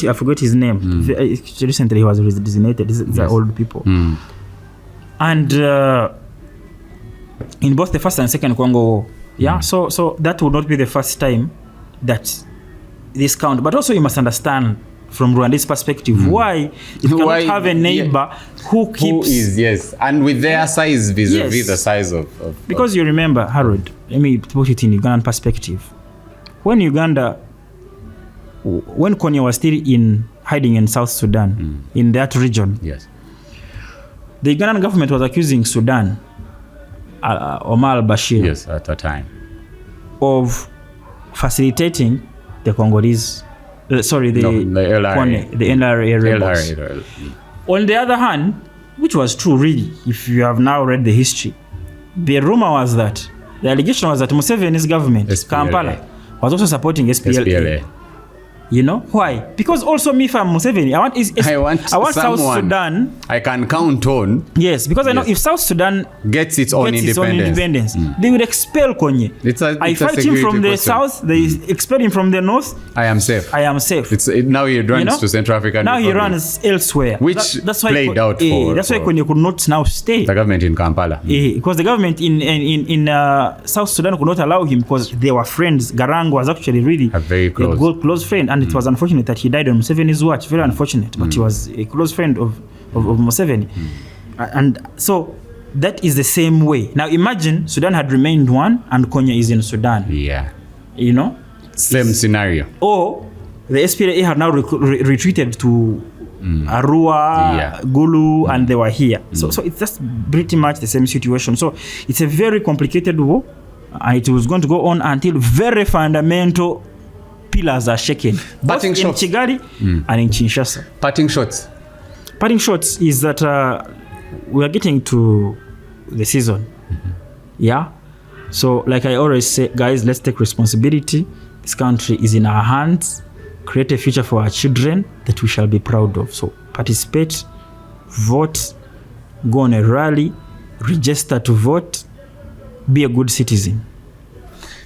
I forgot his name. Recently he was designated. These are old people. And in both the first and second Congo War, so that would not be the first time that this count. But also you must understand from Rwanda's perspective why you cannot have a neighbor who keeps... and with their size vis-a-vis the size of... Because you remember, Harold, let me put it in Ugandan perspective. When Uganda when Konya was still hiding in South Sudan, in that region, Yes. the Ugandan government was accusing Sudan, Omar al-Bashir, Yes, at the time. of facilitating the Congolese, the LRA. the NRA rebels. LRA. On the other hand, which was true really, if you have now read the history, the rumor was that, the allegation was that Museveni's government, SPLA. Kampala, was also supporting SPLA. SPLA. You know why? Because also me, from Museveni, I want South Sudan. I can count on. Yes, because I know if South Sudan gets its own independence, they will expel Konye. I fight him from the south, they expel him from the north. I am safe. Now he runs to Central African Now Republic. He runs elsewhere. Which that's why played out for... That's why Konye could not now stay. The government in Kampala. Because the government in South Sudan could not allow him because they were friends. Garang was actually really a very close friend. And it was unfortunate that he died on Museveni's watch. Very unfortunate. But he was a close friend of Museveni. And so that is the same way. Now imagine Sudan had remained one and Konya is in Sudan. Yeah. You know? Same scenario. Or the SPLA had now retreated to Arua, Gulu, and they were here. So it's just pretty much the same situation. So it's a very complicated war. And it was going to go on until very fundamental pillars are shaken. Both in Kigali and in Kinshasa. Parting shots. Parting shots is that we are getting to the season. Yeah. So like I always say, guys, let's take responsibility. This country is in our hands. Create a future for our children that we shall be proud of. So participate, vote, go on a rally, register to vote, be a good citizen.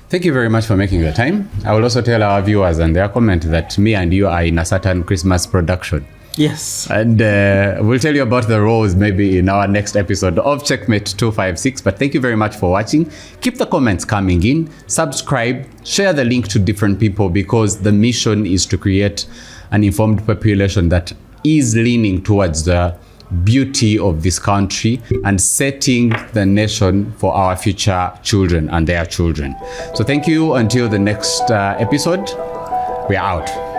Thank you very much for making your time. I will also tell our viewers and their comment that me and you are in a certain Christmas production. Yes. And we'll tell you about the roles maybe in our next episode of Checkmate 256. But thank you very much for watching. Keep the comments coming in. Subscribe. Share the link to different people because the mission is to create an informed population that is leaning towards the beauty of this country and setting the nation for our future children and their children. So thank you until the next episode. We're out.